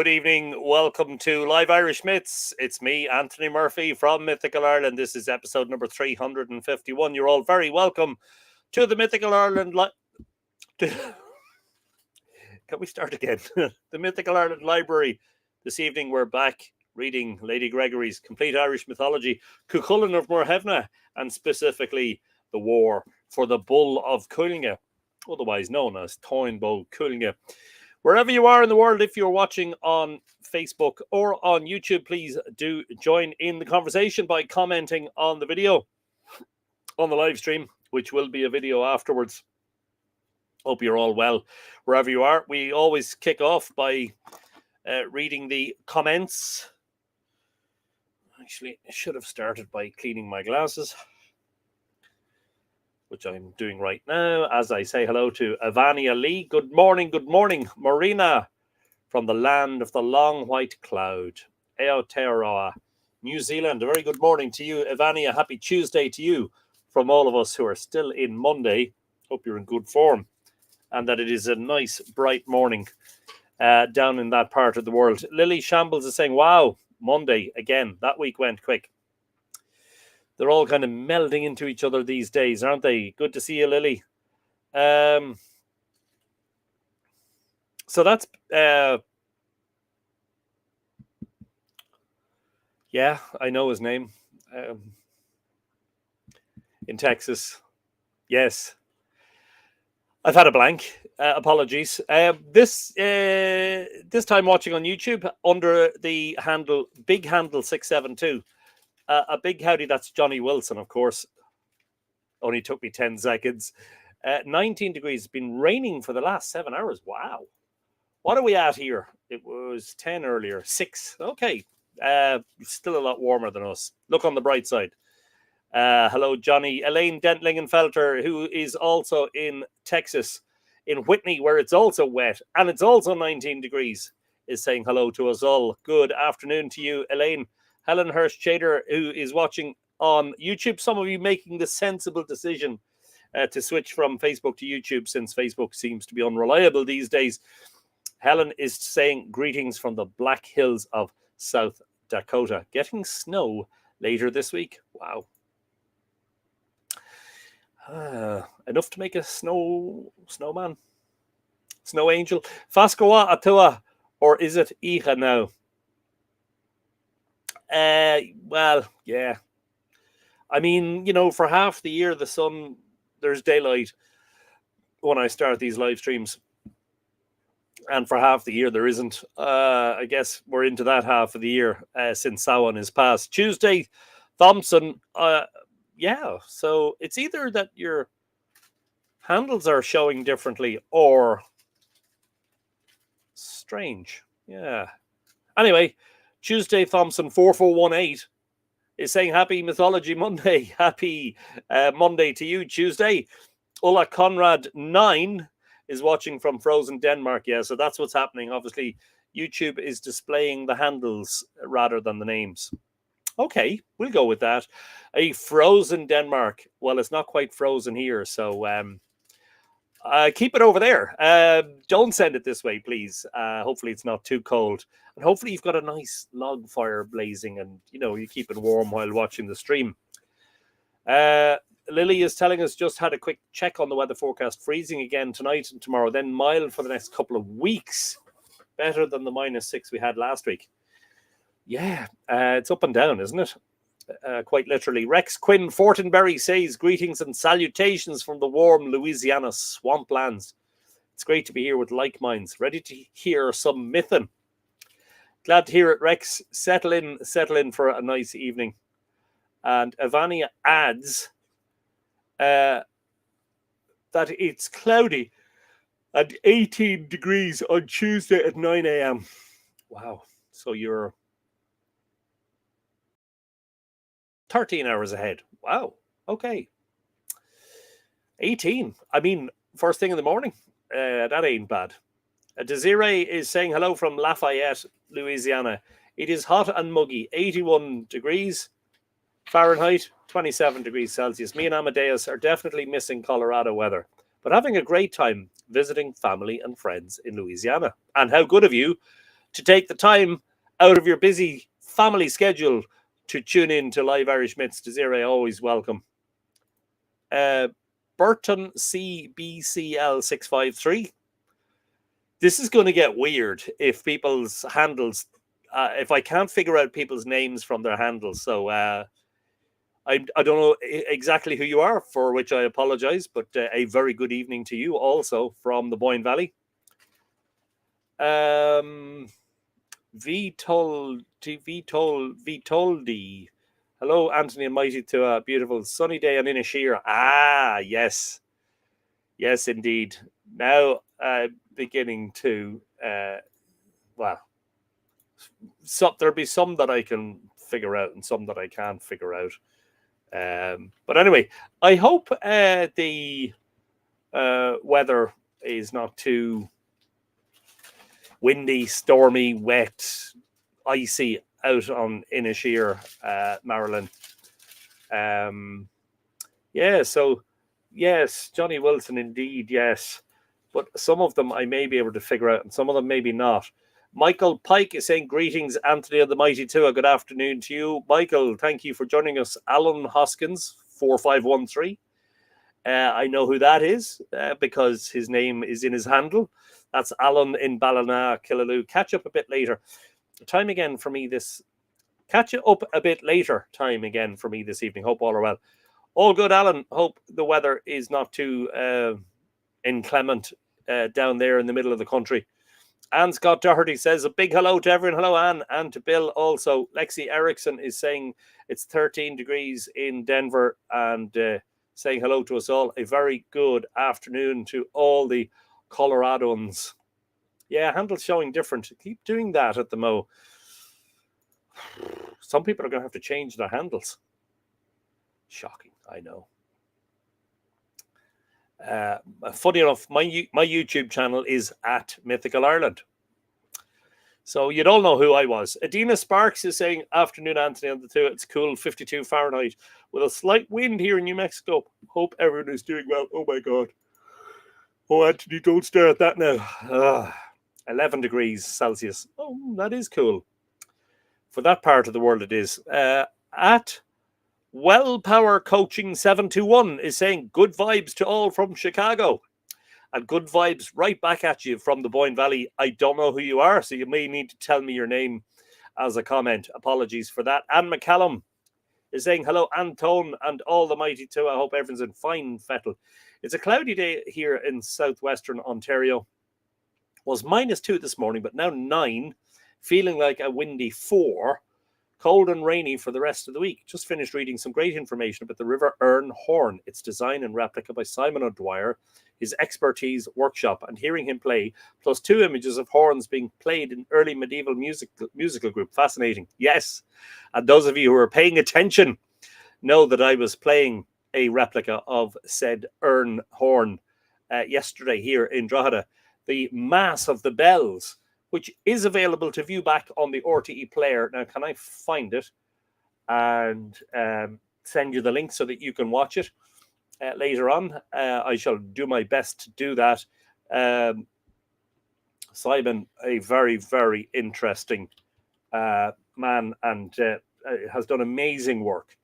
Good evening. Welcome to Live Irish Myths. It's me, Anthony Murphy from Mythical Ireland. This is episode number 351. You're all very welcome to the Mythical Ireland... Can we start again? The Mythical Ireland Library. This evening we're back reading Lady Gregory's Complete Irish Mythology, Cuchulain of Muirthemne, and specifically the War for the Bull of Cuchulain, otherwise known as Táin Bó Cúailnge. Wherever you are in the world, if you're watching on Facebook or on YouTube, please do join in the conversation by commenting on the video, on the live stream, which will be a video afterwards. Hope you're all well wherever you are. We always kick off by reading the comments. Actually, I should have started by cleaning my glasses, which I'm doing right now, as I say hello to Ivania Lee. Good morning, Marina, from the land of the long white cloud. Aotearoa, New Zealand. A very good morning to you, Ivania. Happy Tuesday to you from all of us who are still in Monday. Hope you're in good form and that it is a nice, bright morning down in that part of the world. Lily Shambles is saying, wow, Monday again. That week went quick. They're all kind of melding into each other these days, aren't they? Good to see you, Lily. So that's... yeah, I know his name. In Texas. Yes. I've had a blank. Apologies. This time watching on YouTube under the handle, Big Handle 672. A big howdy, that's Johnny Wilson, of course. Only took me 10 seconds. 19 degrees. It's been raining for the last 7 hours. Wow. What are we at here? It was 10 earlier. 6. Okay. Still a lot warmer than us. Look on the bright side. Hello, Johnny. Elaine Dentlingenfelter, who is also in Texas, in Whitney, where it's also wet, and it's also 19 degrees, is saying hello to us all. Good afternoon to you, Elaine. Helen Hirsch-Chader, who is watching on YouTube. Some of you making the sensible decision to switch from Facebook to YouTube, since Facebook seems to be unreliable these days. Helen is saying greetings from the Black Hills of South Dakota. Getting snow later this week. Wow. Enough to make a snowman. Snow angel. Fascoa Atua, or is it Icha now? Well, yeah. I mean, you know, for half the year, there's daylight when I start these live streams. And for half the year, there isn't. I guess we're into that half of the year since Samhain is past. Tuesday, Thompson. Yeah, so it's either that your handles are showing differently or strange. Yeah. Anyway, Tuesday, Thompson 4418 is saying happy Mythology Monday. Happy Monday to you, Tuesday. Ulla Conrad 9 is watching from frozen Denmark. Yeah, so that's what's happening. Obviously, YouTube is displaying the handles rather than the names. Okay, we'll go with that. A frozen Denmark. Well, it's not quite frozen here, so keep it over there. Don't send it this way, please. Hopefully it's not too cold. And hopefully you've got a nice log fire blazing and, you know, you keep it warm while watching the stream. Lily is telling us just had a quick check on the weather forecast. Freezing again tonight and tomorrow, then mild for the next couple of weeks. Better than the -6 we had last week. Yeah, it's up and down, isn't it? Quite literally. Rex Quinn Fortenberry says, greetings and salutations from the warm Louisiana swamplands. It's great to be here with like minds, ready to hear some mythin. Glad to hear it, Rex. Settle in for a nice evening. And Ivania adds that it's cloudy and 18 degrees on Tuesday at 9 a.m. Wow. So you're 13 hours ahead. Wow. Okay. 18. I mean, first thing in the morning. That ain't bad. Desiree is saying hello from Lafayette, Louisiana. It is hot and muggy. 81 degrees Fahrenheit, 27 degrees Celsius. Me and Amadeus are definitely missing Colorado weather, but having a great time visiting family and friends in Louisiana. And how good of you to take the time out of your busy family schedule to tune in to Live Irish Myths to Zero. Always welcome. Burton CBCL 653. This is going to get weird if people's handles, if I can't figure out people's names from their handles. So I don't know exactly who you are, for which I apologize, but a very good evening to you also from the Boyne Valley. Vitoldi. Hello, Anthony and Mighty, to a beautiful sunny day on Inishira. Ah, yes. Yes, indeed. Now beginning to, well, there'll be some that I can figure out and some that I can't figure out. But anyway, I hope the weather is not too windy, stormy, wet, icy out on Inishir, Marilyn. Yeah, so yes, Johnny Wilson, indeed, yes. But some of them I may be able to figure out, and some of them maybe not. Michael Pike is saying, greetings, Anthony of the Mighty Two. Good afternoon to you. Michael, thank you for joining us. Alan Hoskins, 4513. I know who that is because his name is in his handle. That's Alan in Ballina, Killaloe. Catch up a bit later. Time again for me this. Catch up a bit later. Time again for me this evening. Hope all are well. All good, Alan. Hope the weather is not too inclement down there in the middle of the country. Anne Scott Doherty says a big hello to everyone. Hello, Anne, and to Bill also. Lexi Erickson is saying it's 13 degrees in Denver and saying hello to us all. A very good afternoon to all the Coloradans. Yeah, handles showing different. Keep doing that at the Mo. Some people are going to have to change their handles. Shocking, I know. Funny enough, my YouTube channel is at Mythical Ireland. So you'd all know who I was. Adina Sparks is saying, afternoon, Anthony, on the two. It's cool, 52 Fahrenheit, with a slight wind here in New Mexico. Hope everyone is doing well. Oh, my God. Oh, Anthony, don't stare at that now. 11 degrees Celsius. Oh, that is cool. For that part of the world, it is. At Well Power Coaching 721 is saying, good vibes to all from Chicago. And good vibes right back at you from the Boyne Valley. I don't know who you are, so you may need to tell me your name as a comment. Apologies for that. Anne McCallum is saying, hello, Antone and all the Mighty Two. I hope everyone's in fine fettle. It's a cloudy day here in southwestern Ontario. Was -2 this morning, but now 9. Feeling like a windy 4. Cold and rainy for the rest of the week. Just finished reading some great information about the River Erne Horn, its design and replica by Simon O'Dwyer, his expertise workshop, and hearing him play, plus 2 images of horns being played in early medieval musical group. Fascinating. Yes. And those of you who are paying attention know that I was playing a replica of said Erne Horn yesterday here in Drogheda. The Mass of the Bells, which is available to view back on the RTE player. Now, can I find it and send you the link so that you can watch it later on? I shall do my best to do that. Simon, a very, very interesting man, and has done amazing work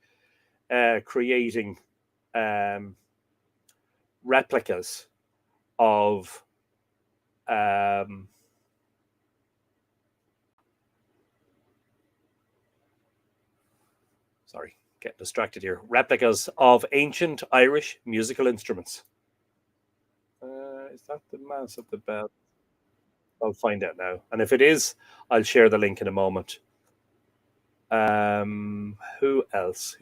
creating replicas of sorry, getting distracted here. Replicas of ancient Irish musical instruments. Is that the Mass of the Bell? I'll find out now. And if it is, I'll share the link in a moment. Who else?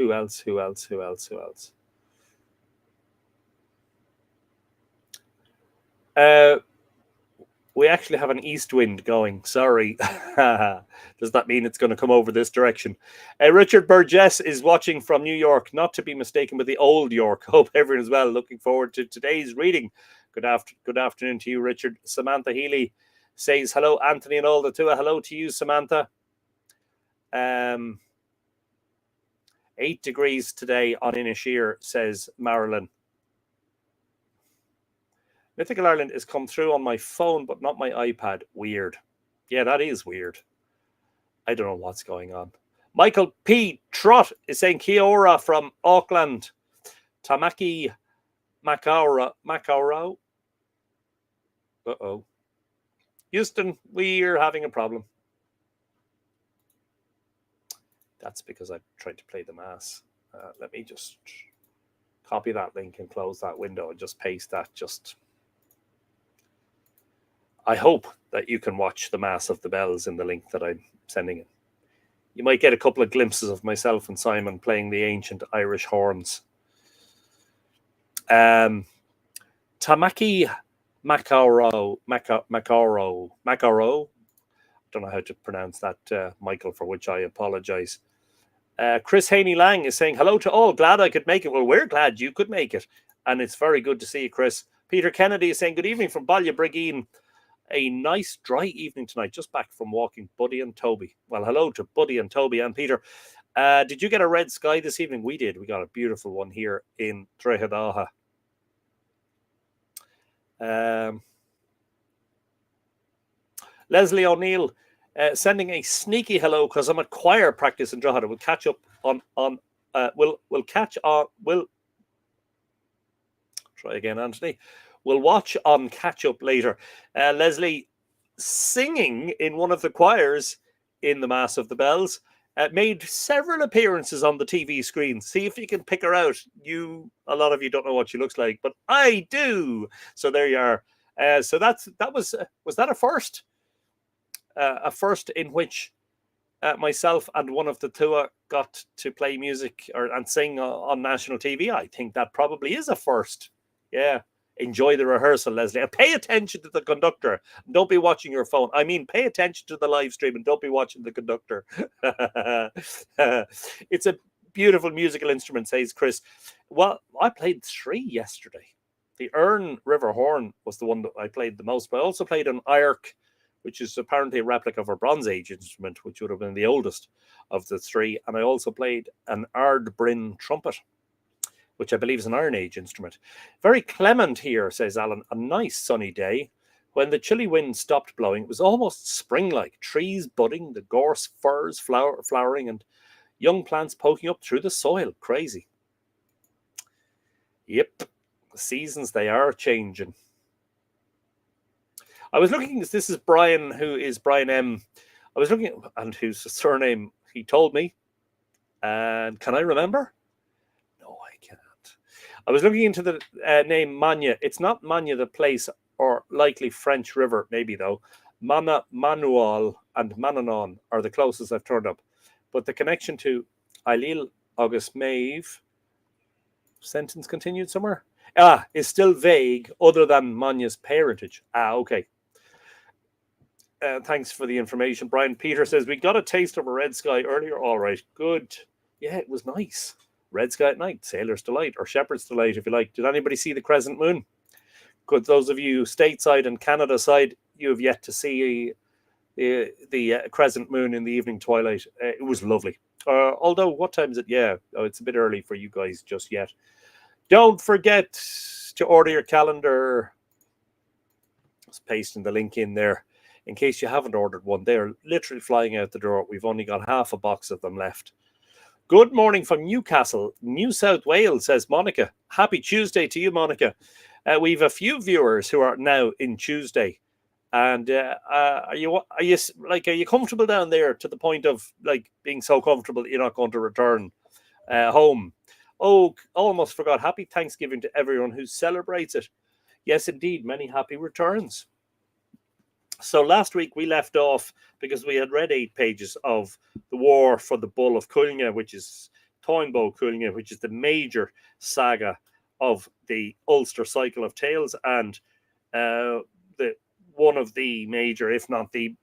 We actually have an east wind going. Sorry. Does that mean it's going to come over this direction? Richard Burgess is watching from New York, not to be mistaken with the old York. Hope everyone is well. Looking forward to today's reading. Good afternoon to you, Richard. Samantha Healy says, hello, Anthony and all the two. Hello to you, Samantha. 8 degrees today on Inishir, says Marilyn. Mythical Ireland has come through on my phone, but not my iPad. Weird. Yeah, that is weird. I don't know what's going on. Michael P. Trott is saying Kia ora from Auckland. Tamaki Macaro. Uh-oh. Houston, we're having a problem. That's because I tried to play the mass. Let me just copy that link and close that window and just paste that. I hope that you can watch the Mass of the Bells in the link that I'm sending in. You might get a couple of glimpses of myself and Simon playing the ancient Irish horns. Tamaki Macaro. I don't know how to pronounce that, Michael, for which I apologize. Chris Haney Lang is saying, hello to all. Glad I could make it. Well, we're glad you could make it. And it's very good to see you, Chris. Peter Kennedy is saying, good evening from Ballybrigeen. A nice dry evening tonight. Just back from walking Buddy and Toby. Well, hello to Buddy and Toby and Peter. Did you get a red sky this evening? We did. We got a beautiful one here in Drehadaha. Leslie O'Neill sending a sneaky hello because I'm at choir practice in Drogheda. We'll catch up on we'll try again, Anthony. We'll watch on catch up later. Leslie singing in one of the choirs in the Mass of the Bells. Made several appearances on the TV screen. See if you can pick her out. A lot of you don't know what she looks like, but I do. So there you are. So that was that a first? A first in which myself and one of the two got to play music and sing on national TV. I think that probably is a first. Yeah. Enjoy the rehearsal, Leslie. And pay attention to the conductor. Don't be watching your phone. I mean, pay attention to the live stream and don't be watching the conductor. It's a beautiful musical instrument, says Chris. Well, I played 3 yesterday. The Erne River Horn was the one that I played the most, but I also played an Irk, which is apparently a replica of a Bronze Age instrument, which would have been the oldest of the 3. And I also played an Ardbryn trumpet, which I believe is an Iron Age instrument. Very clement here, says Alan. A nice sunny day. When the chilly wind stopped blowing, it was almost spring-like. Trees budding, the gorse firs flowering, and young plants poking up through the soil. Crazy. Yep. The seasons, they are changing. I was looking, this is Brian, who is Brian M. I was looking, and whose surname he told me. And can I remember? No, I can't. I was looking into the name Manya. It's not Manya, the place, or likely French river, maybe though. Manual and Mananon are the closest I've turned up. But the connection to Ailil August Maeve, sentence continued somewhere, is still vague other than Manya's parentage. Okay. Thanks for the information, Brian. Peter says, we got a taste of a red sky earlier. All right, good. Yeah, it was nice. Red sky at night, Sailor's Delight, or Shepherd's Delight, if you like. Did anybody see the crescent moon? Good. Those of you stateside and Canada side, you have yet to see the crescent moon in the evening twilight. It was lovely. Although, what time is it? Yeah, it's a bit early for you guys just yet. Don't forget to order your calendar. Just pasting the link in there. In case you haven't ordered one, they're literally flying out the door. We've only got half a box of them left. Good morning from Newcastle, New South Wales, says Monica. Happy Tuesday to you, Monica. We've a few viewers who are now in Tuesday. And are you comfortable down there to the point of like being so comfortable that you're not going to return home? Oh, almost forgot. Happy Thanksgiving to everyone who celebrates it. Yes, indeed, many happy returns. So last week we left off because we had read 8 pages of the War for the Bull of Cuchulain, which is Toynbee Cuchulain, which is the major saga of the Ulster cycle of tales, and one of the major, if not the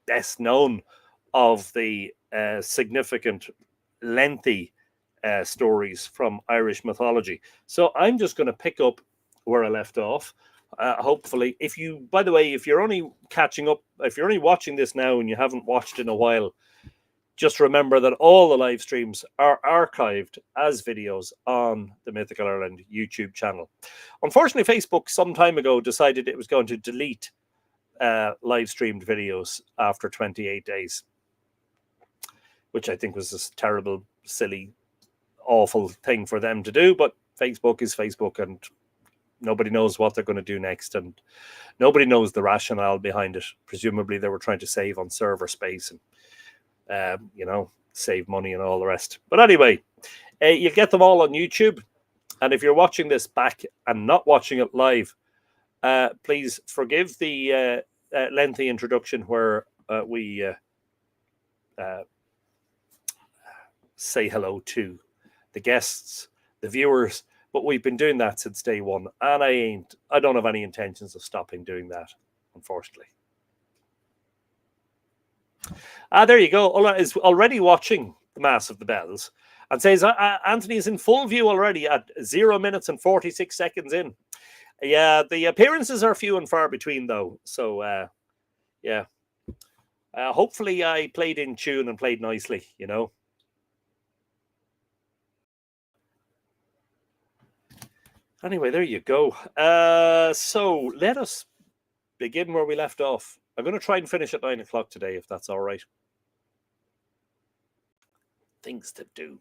best known, of the significant, lengthy stories from Irish mythology. So I'm just going to pick up where I left off. Hopefully, if you're only catching up, if you're only watching this now and you haven't watched in a while, just remember that all the live streams are archived as videos on the Mythical Ireland YouTube channel. Unfortunately, Facebook some time ago decided it was going to delete live streamed videos after 28 days, which I think was this terrible, silly, awful thing for them to do. But Facebook is Facebook, and nobody knows what they're going to do next, and nobody knows the rationale behind it. Presumably they were trying to save on server space and, save money and all the rest. But anyway, you'll get them all on YouTube. And if you're watching this back and not watching it live, please forgive the lengthy introduction where we say hello to the guests, the viewers, but we've been doing that since day one, and I don't have any intentions of stopping doing that, unfortunately. There you go. Ola is already watching the Mass of the Bells and says Anthony is in full view already at 0 minutes and 46 seconds in. Yeah, the appearances are few and far between, though. So, yeah. Hopefully I played in tune and played nicely, Anyway, there you go. So let us begin where we left off. I'm going to try and finish at 9 o'clock today, if that's all right. Things to do.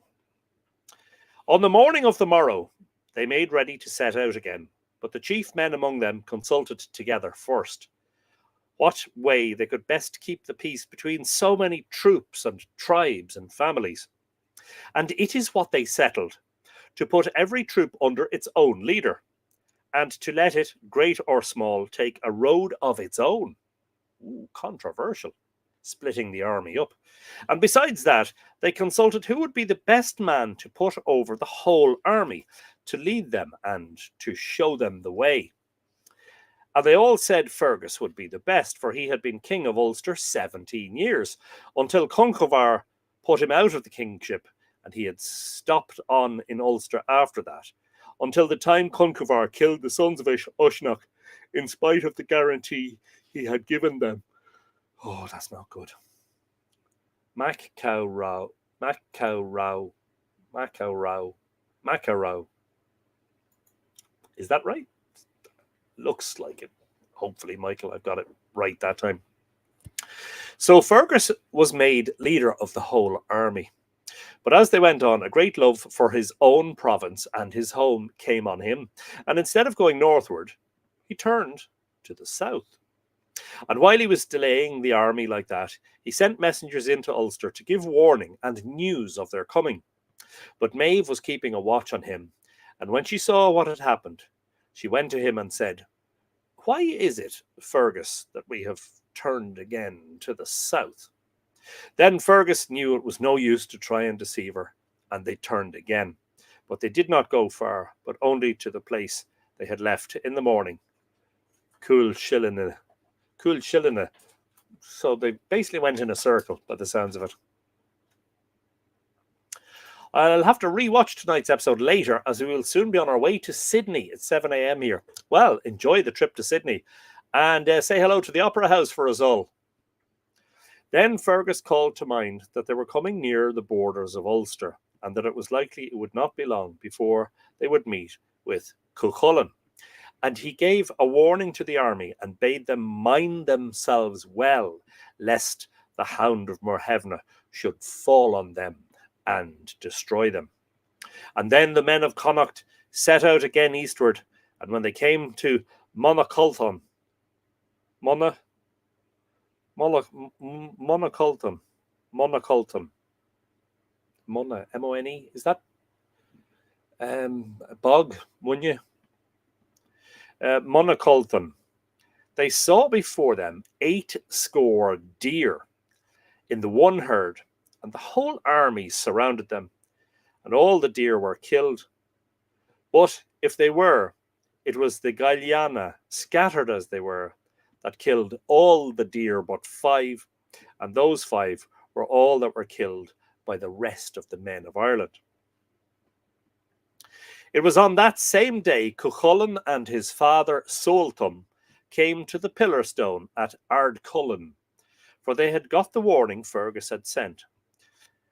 On the morning of the morrow, they made ready to set out again, but the chief men among them consulted together first what way they could best keep the peace between so many troops and tribes and families. And it is what they settled, to put every troop under its own leader, and to let it, great or small, take a road of its own. Ooh, controversial, splitting the army up. And besides that, they consulted who would be the best man to put over the whole army, to lead them and to show them the way. And they all said Fergus would be the best, for he had been king of Ulster 17 years, until Conchobar put him out of the kingship, and he had stopped on in Ulster after that, until the time Conchobar killed the sons of Uisneach, in spite of the guarantee he had given them. Oh, that's not good. Macarrow. Is that right? Looks like it. Hopefully, Michael, I've got it right that time. So Fergus was made leader of the whole army. But as they went on, a great love for his own province and his home came on him. And instead of going northward, he turned to the south. And while he was delaying the army like that, he sent messengers into Ulster to give warning and news of their coming. But Maeve was keeping a watch on him. And when she saw what had happened, she went to him and said, "Why is it, Fergus, that we have turned again to the south?" Then Fergus knew it was no use to try and deceive her, and they turned again. But they did not go far, but only to the place they had left in the morning. Cuchulain. So they basically went in a circle, by the sounds of it. I'll have to rewatch tonight's episode later, as we will soon be on our way to Sydney at 7 a.m. here. Well, enjoy the trip to Sydney, and say hello to the Opera House for us all. Then Fergus called to mind that they were coming near the borders of Ulster, and that it was likely it would not be long before they would meet with Cuchulain. And he gave a warning to the army and bade them mind themselves well, lest the hound of Muirthemne should fall on them and destroy them. And then the men of Connacht set out again eastward, and when they came to Monacolton, Monacolton, M-O-N-E, is that bog, Munye? Monacolton. They saw before them 80 deer in the one herd, and the whole army surrounded them, and all the deer were killed. But if they were, it was the Gailiana, scattered as they were, that killed all the deer but 5, and those 5 were all that were killed by the rest of the men of Ireland. It was on that same day Cuchulain and his father Soltum came to the pillar stone at Ardcullen, for they had got the warning Fergus had sent.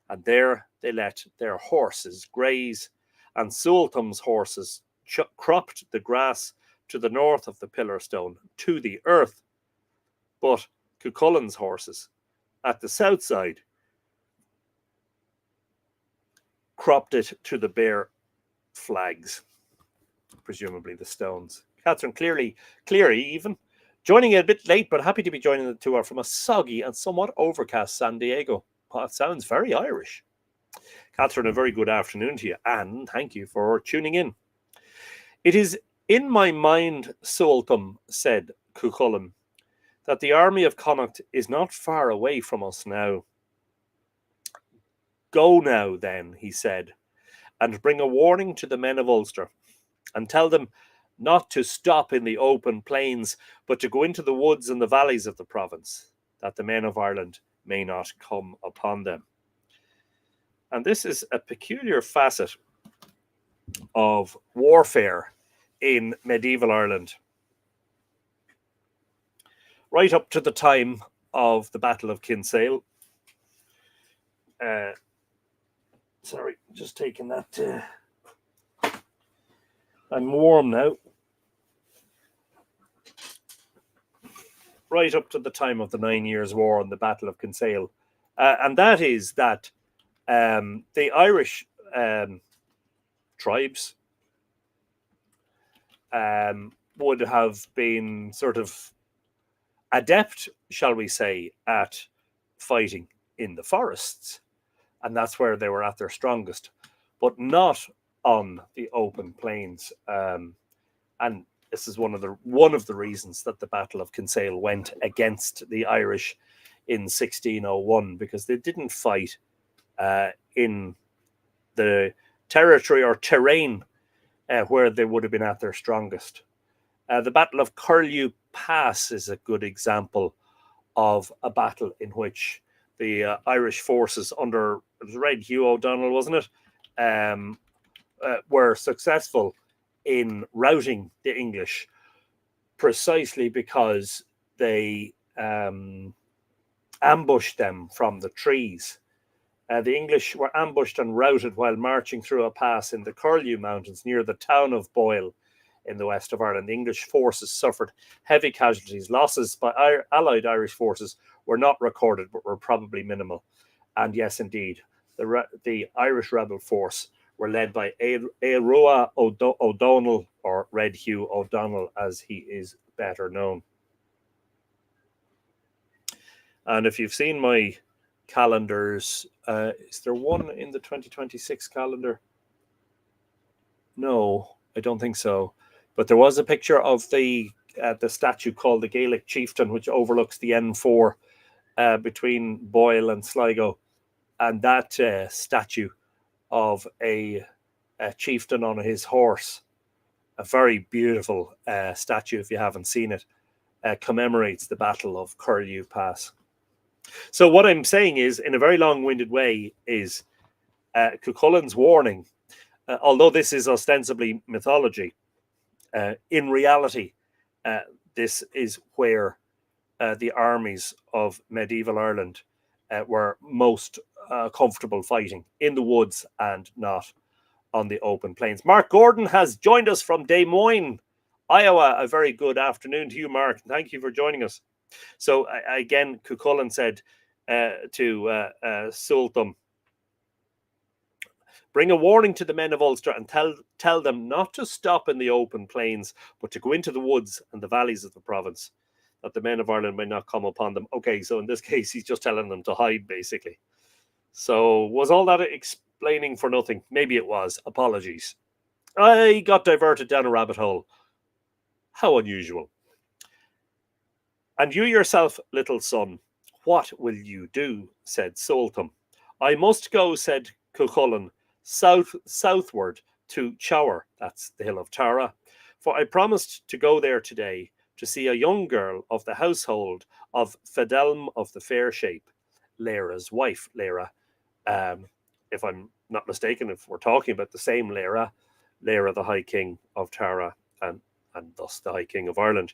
And there they let their horses graze, and Soltum's horses cropped the grass to the north of the pillar stone to the earth. But Cuchulain's horses at the south side cropped it to the bare flags, presumably the stones. Catherine Cleary even, joining a bit late, but happy to be joining the tour from a soggy and somewhat overcast San Diego. Oh, it sounds very Irish. Catherine, a very good afternoon to you, and thank you for tuning in. It is in my mind, Sultan, said Cuchulain, that the army of Connacht is not far away from us now. Go now, then, he said, and bring a warning to the men of Ulster, and tell them not to stop in the open plains, but to go into the woods and the valleys of the province, that the men of Ireland may not come upon them. And this is a peculiar facet of warfare in medieval Ireland, right up to the time of the Battle of Kinsale. Sorry, just taking that. I'm warm now. Right up to the time of the 9 Years' War and the Battle of Kinsale. And that is that the Irish tribes would have been sort of adept, shall we say, at fighting in the forests. And that's where they were at their strongest, but not on the open plains. And this is one of the reasons that the Battle of Kinsale went against the Irish in 1601, because they didn't fight in the territory or terrain where they would have been at their strongest. The Battle of Curlew Pass is a good example of a battle in which the Irish forces under, it was Red Hugh O'Donnell, wasn't it, were successful in routing the English precisely because they ambushed them from the trees. The English were ambushed and routed while marching through a pass in the Curlew Mountains near the town of Boyle in the west of Ireland. The English forces suffered heavy casualties. Losses by Allied Irish forces were not recorded, but were probably minimal. And yes, indeed, the Irish rebel force were led by Éoire O'Donnell, or Red Hugh O'Donnell, as he is better known. And if you've seen my calendars, is there one in the 2026 calendar? No, I don't think so. But there was a picture of the statue called the Gaelic Chieftain, which overlooks the N4 between Boyle and Sligo. And that statue of a chieftain on his horse, a very beautiful statue if you haven't seen it, commemorates the Battle of Curlew Pass. So what I'm saying is, in a very long-winded way, is Cuchulain's warning, although this is ostensibly mythology, in reality, this is where the armies of medieval Ireland were most comfortable fighting, in the woods and not on the open plains. Mark Gordon has joined us from Des Moines, Iowa. A very good afternoon to you, Mark. Thank you for joining us. So again, Cuchulain said to Sultan, bring a warning to the men of Ulster and tell them not to stop in the open plains, but to go into the woods and the valleys of the province, that the men of Ireland may not come upon them. Okay, so in this case, he's just telling them to hide, basically. So was all that explaining for nothing? Maybe it was. Apologies. I got diverted down a rabbit hole. How unusual. And you yourself, little son, what will you do? Said Sultan. I must go, said Cuchulain, southward to Chower, that's the hill of Tara, for I promised to go there today to see a young girl of the household of Fedelm of the Fair Shape, Lera's wife. Lera, if I'm not mistaken, if we're talking about the same Lera the High King of Tara, and thus the High King of Ireland.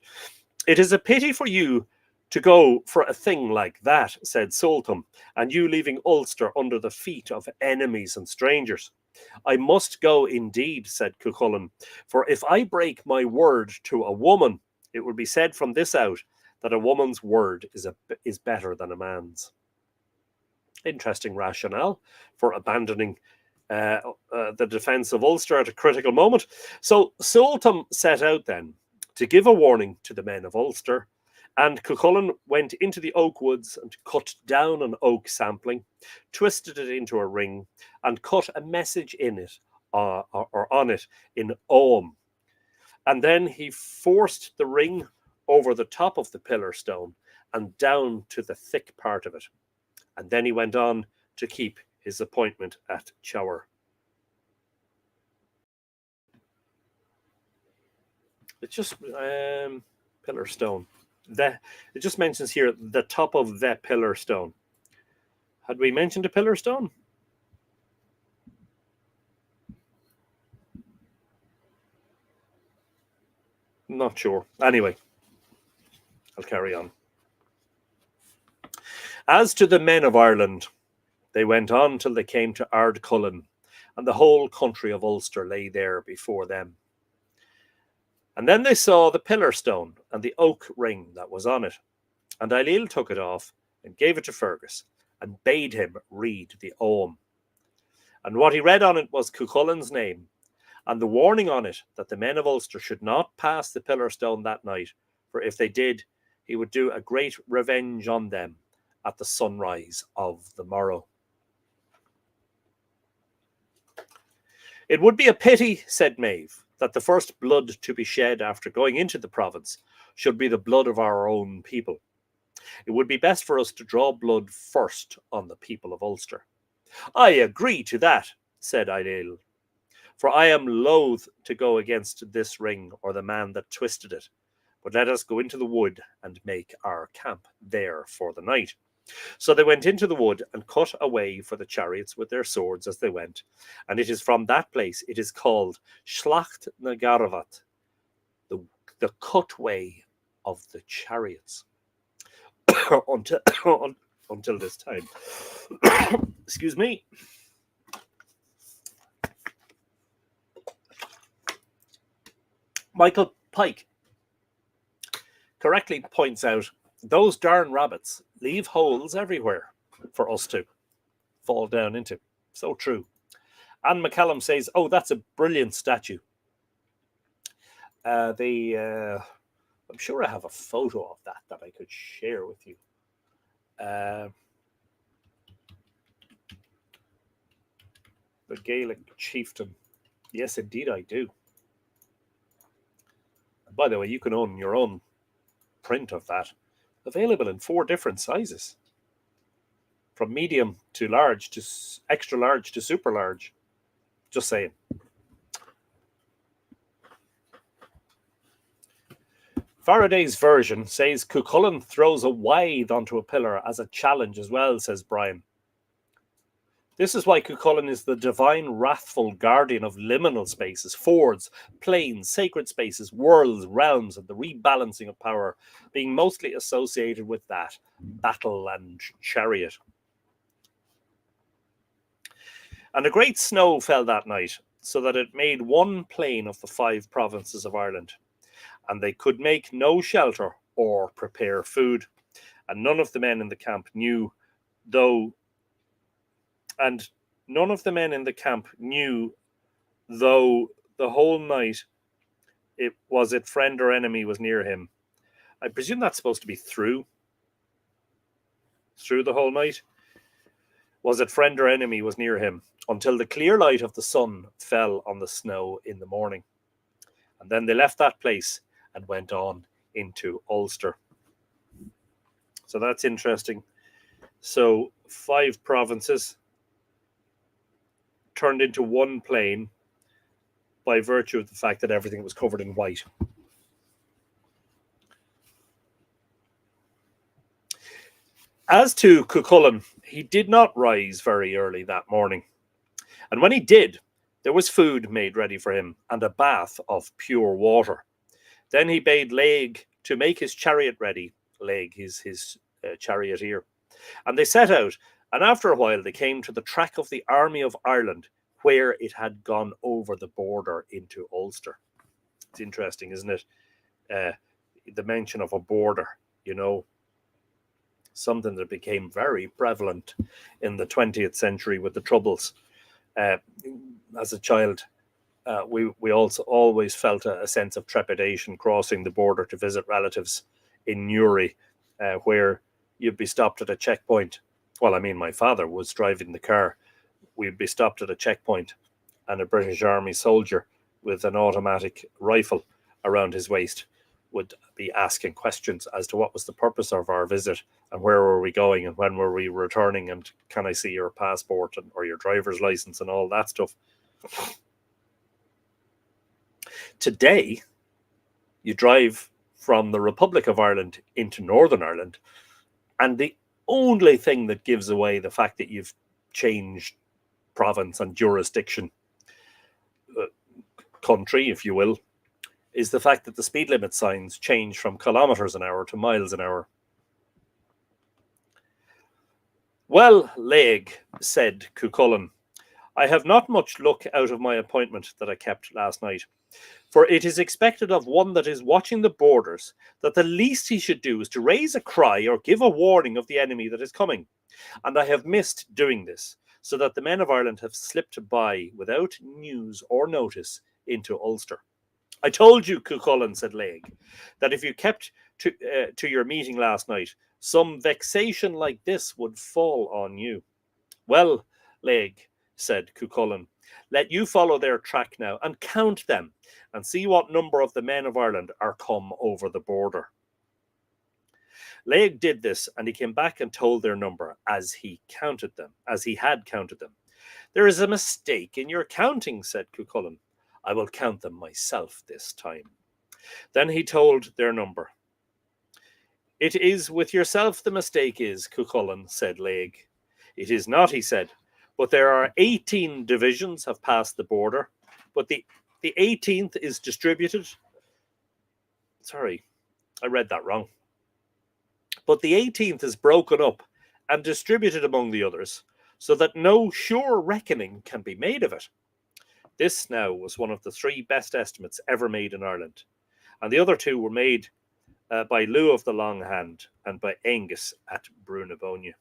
It is a pity for you to go for a thing like that, said Sultan, and you leaving Ulster under the feet of enemies and strangers. I must go indeed, said Cuchulain, for if I break my word to a woman, it will be said from this out that a woman's word is better than a man's. Interesting rationale for abandoning the defence of Ulster at a critical moment. So Sultan set out then to give a warning to the men of Ulster, and Cuchulain went into the oak woods and cut down an oak sapling, twisted it into a ring, and cut a message in it, or on it, in Ogham. And then he forced the ring over the top of the pillar stone and down to the thick part of it. And then he went on to keep his appointment at Chower. It's just pillar stone. It just mentions here the top of the pillar stone. Had we mentioned a pillar stone? Not sure. Anyway, I'll carry on. As to the men of Ireland, they went on till they came to Ardcullen, and the whole country of Ulster lay there before them. And then they saw the pillar stone and the oak ring that was on it. And Ailill took it off and gave it to Fergus and bade him read the Ogham. And what he read on it was Cuchulain's name and the warning on it that the men of Ulster should not pass the pillar stone that night, for if they did, he would do a great revenge on them at the sunrise of the morrow. It would be a pity, said Maeve, that the first blood to be shed after going into the province should be the blood of our own people. It would be best for us to draw blood first on the people of Ulster. I agree to that, said Ailill, for I am loath to go against this ring or the man that twisted it. But let us go into the wood and make our camp there for the night. So they went into the wood and cut a way for the chariots with their swords as they went. And it is from that place it is called Schlacht na Garvat, the cut way of the chariots. until this time. Excuse me. Michael Pike correctly points out those darn rabbits leave holes everywhere for us to fall down into. So true. Anne McCallum says, oh, that's a brilliant statue. I'm sure I have a photo of that I could share with you. The Gaelic chieftain. Yes, indeed I do. And by the way, you can own your own print of that. Available in 4 different sizes. From medium to large to extra large to super large. Just saying. Faraday's version says Cuchulain throws a withe onto a pillar as a challenge as well, says Brian. This is why Cuchulain is the divine wrathful guardian of liminal spaces, fords, planes, sacred spaces, worlds, realms, and the rebalancing of power, being mostly associated with that, battle and chariot. And a great snow fell that night, so that it made one plain of the 5 provinces of Ireland. And they could make no shelter or prepare food. And none of the men in the camp knew, though the whole night it friend or enemy was near him. I presume that's supposed to be through the whole night. Was it friend or enemy was near him, until the clear light of the sun fell on the snow in the morning. And then they left that place and went on into Ulster. So that's interesting. So 5 provinces turned into one plain by virtue of the fact that everything was covered in white. As to Cuchulain, he did not rise very early that morning. And when he did, there was food made ready for him and a bath of pure water. Then he bade Laig to make his chariot ready. Laig is his charioteer. And they set out, and after a while they came to the track of the army of Ireland, where it had gone over the border into Ulster. It's interesting, isn't it? The mention of a border something that became very prevalent in the 20th century with the Troubles. As a child, we also always felt a sense of trepidation crossing the border to visit relatives in Newry, where you'd be stopped at a checkpoint. Well, I mean, my father was driving the car. We'd be stopped at a checkpoint, and a British Army soldier with an automatic rifle around his waist would be asking questions as to what was the purpose of our visit and where were we going and when were we returning and can I see your passport or your driver's license and all that stuff. Today, you drive from the Republic of Ireland into Northern Ireland, and the only thing that gives away the fact that you've changed province and jurisdiction, country, if you will, is the fact that the speed limit signs change from kilometres an hour to miles an hour. Well, Laig, said Cuchulain, I have not much luck out of my appointment that I kept last night. For it is expected of one that is watching the borders that the least he should do is to raise a cry or give a warning of the enemy that is coming. And I have missed doing this, so that the men of Ireland have slipped by without news or notice into Ulster. I told you, Cuchulain, said Laig, that if you kept to your meeting last night, some vexation like this would fall on you. Well, Laig, said Cuchulain, let you follow their track now and count them and see what number of the men of Ireland are come over the border. Laig did this, and he came back and told their number as he had counted them. There is a mistake in your counting, said Cuchulain. I will count them myself this time. Then he told their number. It is with yourself the mistake is, Cuchulain, said Laig. It is not, he said, but there are 18 divisions have passed the border, but the 18th is distributed. Sorry, I read that wrong. But the 18th is broken up and distributed among the others, so that no sure reckoning can be made of it. This now was one of the 3 best estimates ever made in Ireland, and the other 2 were made by Lou of the Long Hand and by Angus at Brunebonia.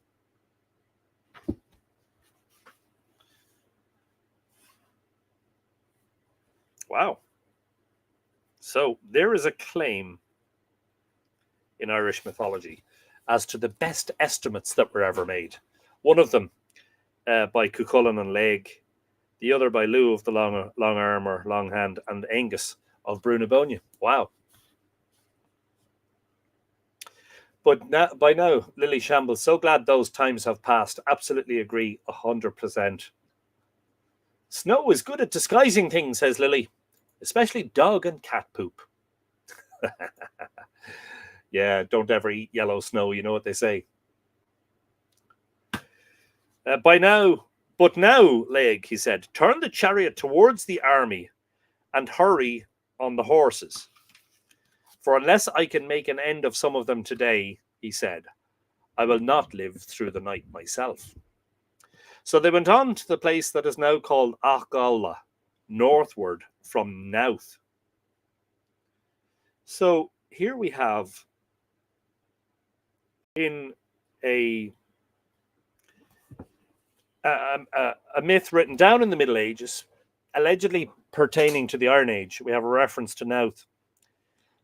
Wow. So there is a claim in Irish mythology as to the best estimates that were ever made. One of them by Cuchulain and Laig, the other by Lou of the Long Arm or Long Hand, and Angus of Brunebonia. Wow. But by now, Lily Shambles, so glad those times have passed. Absolutely agree, 100%. Snow is good at disguising things, says Lily, especially dog and cat poop. Yeah, don't ever eat yellow snow, you know what they say. But now, Laig, he said, turn the chariot towards the army and hurry on the horses. For unless I can make an end of some of them today, he said, I will not live through the night myself. So they went on to the place that is now called Achgalla, northward from Nouth. So here we have in a myth written down in the Middle Ages, allegedly pertaining to the Iron Age. We have a reference to Nouth.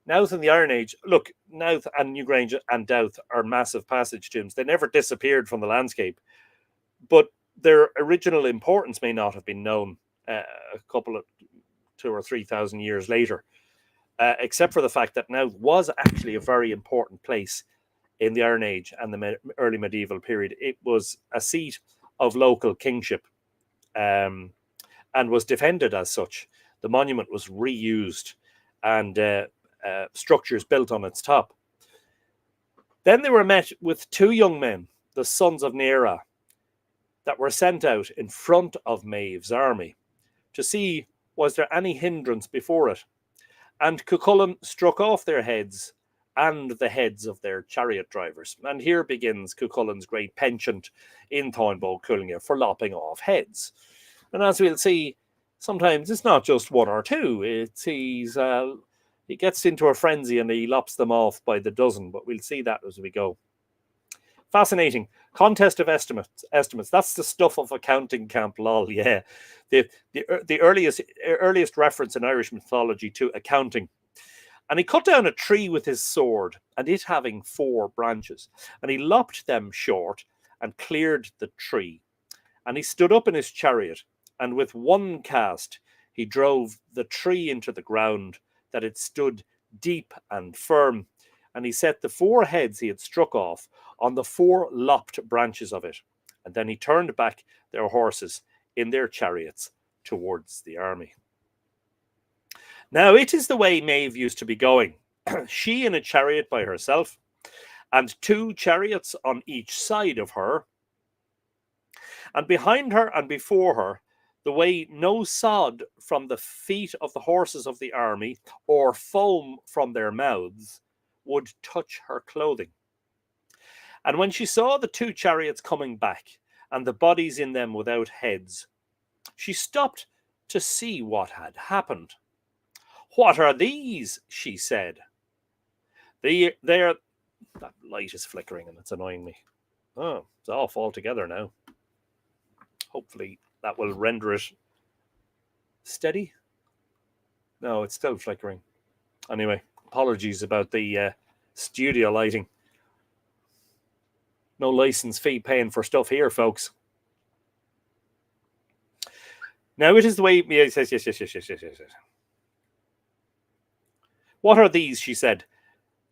Nouth and the Iron Age. Look, Nouth and Newgrange and Douth are massive passage tombs. They never disappeared from the landscape, but their original importance may not have been known a couple of 2,000 or 3,000 years later, except for the fact that Nouth was actually a very important place in the Iron Age and the early medieval period. It was a seat of local kingship and was defended as such. The monument was reused and structures built on its top. Then they were met with 2 young men, the sons of Nera, that were sent out in front of Maeve's army to see was there any hindrance before it. And Cuchulain struck off their heads and the heads of their chariot drivers. And here begins Cuchulain's great penchant in Táinbó Cúilge for lopping off heads. And as we'll see, sometimes it's not just 1 or 2. He's He gets into a frenzy and he lops them off by the dozen, but we'll see that as we go. Fascinating. Contest of estimates. That's the stuff of accounting camp, lol. Yeah. The earliest reference in Irish mythology to accounting. And he cut down a tree with his sword, and it having 4 branches. And he lopped them short and cleared the tree. And he stood up in his chariot, and with one cast he drove the tree into the ground, that it stood deep and firm. And he set the 4 heads he had struck off on the 4 lopped branches of it. And then he turned back their horses in their chariots towards the army. Now, it is the way Maeve used to be going. She in a chariot by herself, and 2 chariots on each side of her. And behind her and before her, the way no sod from the feet of the horses of the army, or foam from their mouths, would touch her clothing. And when she saw the 2 chariots coming back, and the bodies in them without heads, she stopped to see what had happened. "What are these?" she said. They're... That light is flickering and it's annoying me. Oh, it's off altogether now. Hopefully that will render it steady. No, it's still flickering. Anyway, apologies about the studio lighting. No license fee paying for stuff here, folks. Now it is the way... Yes. "What are these?" she said.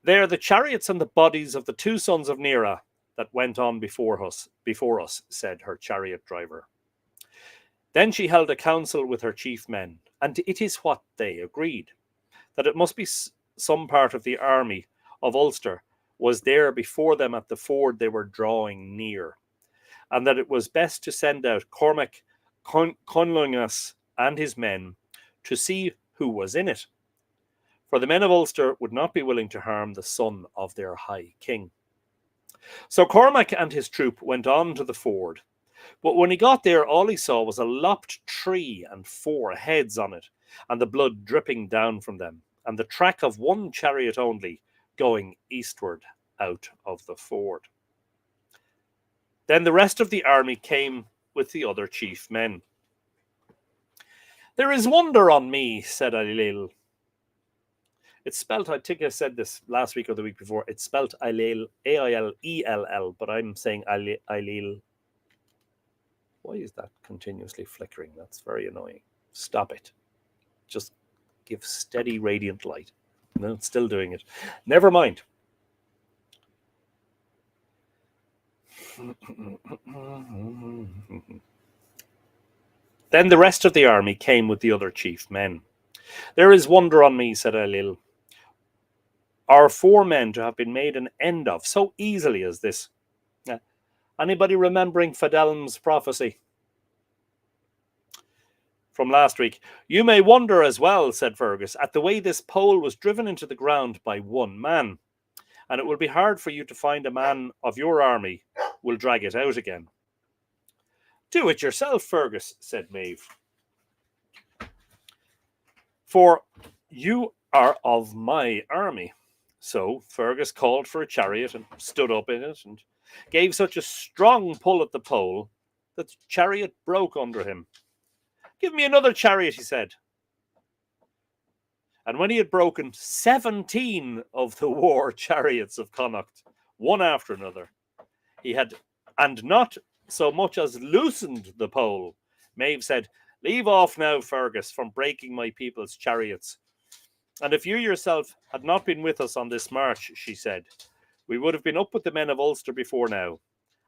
"They are the chariots and the bodies of the 2 sons of Nera that went on before us, said her chariot driver. Then she held a council with her chief men, and it is what they agreed, that it must be some part of the army of Ulster was there before them at the ford they were drawing near, and that it was best to send out Cormac Conlungas and his men to see who was in it. For the men of Ulster would not be willing to harm the son of their high king. So Cormac and his troop went on to the ford. But when he got there, all he saw was a lopped tree and 4 heads on it, and the blood dripping down from them, and the track of 1 chariot only going eastward out of the ford. Then the rest of the army came with the other chief men. There is wonder on me, said Ailil. It's spelt, I think I said this last week or the week before, it's spelt Ailil, A-I-L-E-L-L, but I'm saying Ailil. Why is that continuously flickering? That's very annoying. Stop it. Just give steady radiant light. No, it's still doing it. Never mind. Then the rest of the army came with the other chief men. There is wonder on me, said Ailil. Are 4 men to have been made an end of so easily as this? Anybody remembering Fidelm's prophecy from last week? You may wonder as well, said Fergus, at the way this pole was driven into the ground by 1 man. And it will be hard for you to find a man of your army will drag it out again. Do it yourself, Fergus, said Maeve. For you are of my army. So Fergus called for a chariot and stood up in it and gave such a strong pull at the pole that the chariot broke under him. Give me another chariot, he said. And when he had broken 17 of the war chariots of Connacht, one after another, he had, and not so much as loosened the pole, Maeve said, Leave off now, Fergus, from breaking my people's chariots. And if you yourself had not been with us on this march, she said, we would have been up with the men of Ulster before now,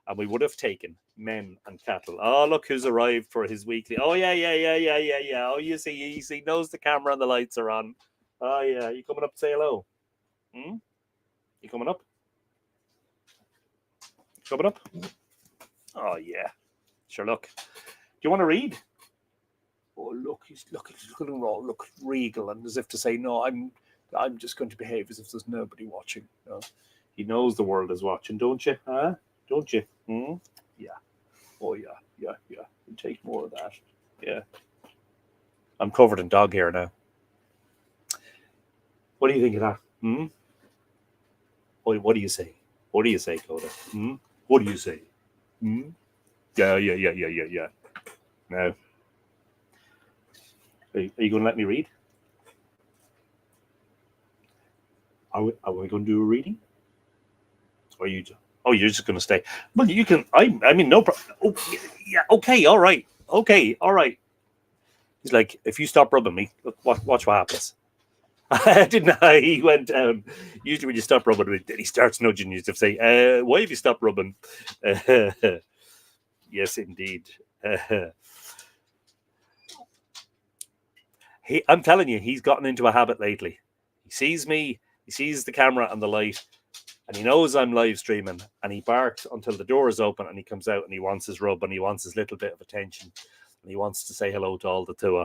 and we would have taken men and cattle. Oh, look who's arrived for his weekly. Oh, yeah. Oh, you see, he knows the camera and the lights are on. Oh, yeah. You coming up to say hello? You coming up? Coming up? Oh, yeah. Sure, look. Do you want to read? Oh, look, he's looking all look regal and as if to say, no, I'm just going to behave as if there's nobody watching. No. He knows the world is watching, don't you? Huh? Don't you? Yeah. Oh, yeah. You take more of that. Yeah. I'm covered in dog hair now. What do you think of that? Hmm? What do you say? What do you say, Coda? Hmm? What do you say? Hmm? Yeah. Now, are you going to let me read? Are we going to do a reading? Or you? Oh, you're just going to stay. Well, you can. I mean, no problem. Oh, yeah. Okay. All right. Okay. All right. He's like, if you stop rubbing me, look, watch what happens. I didn't. He went down. Usually, when you stop rubbing me, then he starts nudging you to say, "Why have you stopped rubbing?" Yes, indeed. I'm telling you, he's gotten into a habit lately. He sees me, he sees the camera and the light, and he knows I'm live streaming, and he barks until the door is open, and he comes out and he wants his rub, and he wants his little bit of attention, and he wants to say hello to all the tour.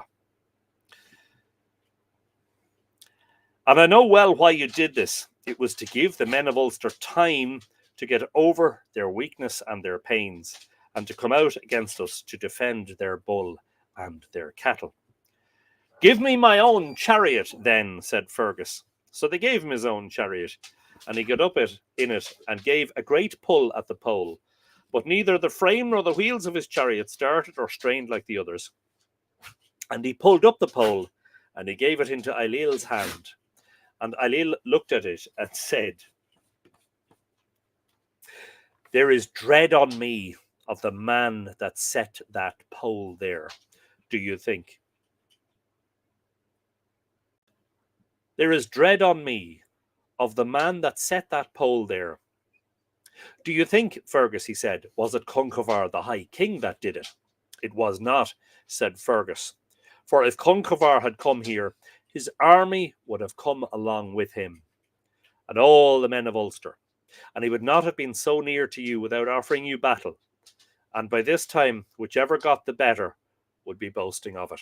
And I know well why you did this. It was to give the men of Ulster time to get over their weakness and their pains, and to come out against us to defend their bull and their cattle. Give me my own chariot, then, said Fergus. So they gave him his own chariot, and he got up in it and gave a great pull at the pole. But neither the frame nor the wheels of his chariot started or strained like the others. And he pulled up the pole, and he gave it into Ailill's hand. And Ailill looked at it and said, There is dread on me of the man that set that pole there. Do you think? There is dread on me of the man that set that pole there. Do you think, Fergus, he said, was it Conchobar the High King that did it? It was not, said Fergus. For if Conchobar had come here, his army would have come along with him, and all the men of Ulster, and he would not have been so near to you without offering you battle. And by this time, whichever got the better would be boasting of it.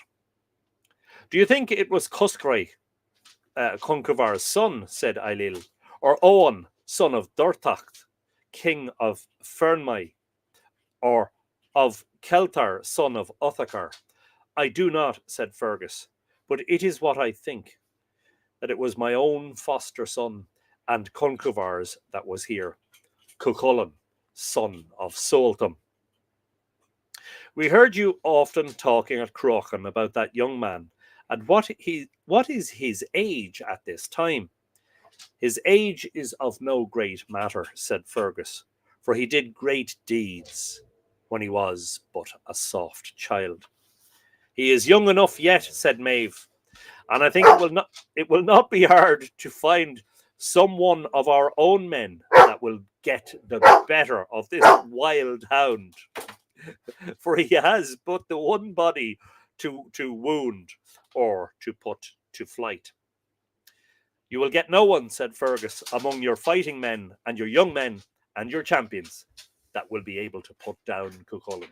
Do you think it was Cuscray, Conchobar's son, said Ailill, or Owen, son of Durtacht, king of Fernmai, or of Keltar, son of Uthakar? I do not, said Fergus, but it is what I think, that it was my own foster son and Conchobar's that was here, Cuchulain, son of Soltam. We heard you often talking at Crochan about that young man, and what is his age at this time? His age is of no great matter, said Fergus, for he did great deeds when he was but a soft child. He is young enough yet, said Maeve, and I think it will not be hard to find someone of our own men that will get the better of this wild hound. For he has but the one body to wound or to put to flight. You will get no one, said Fergus, among your fighting men and your young men and your champions that will be able to put down Cuchulain.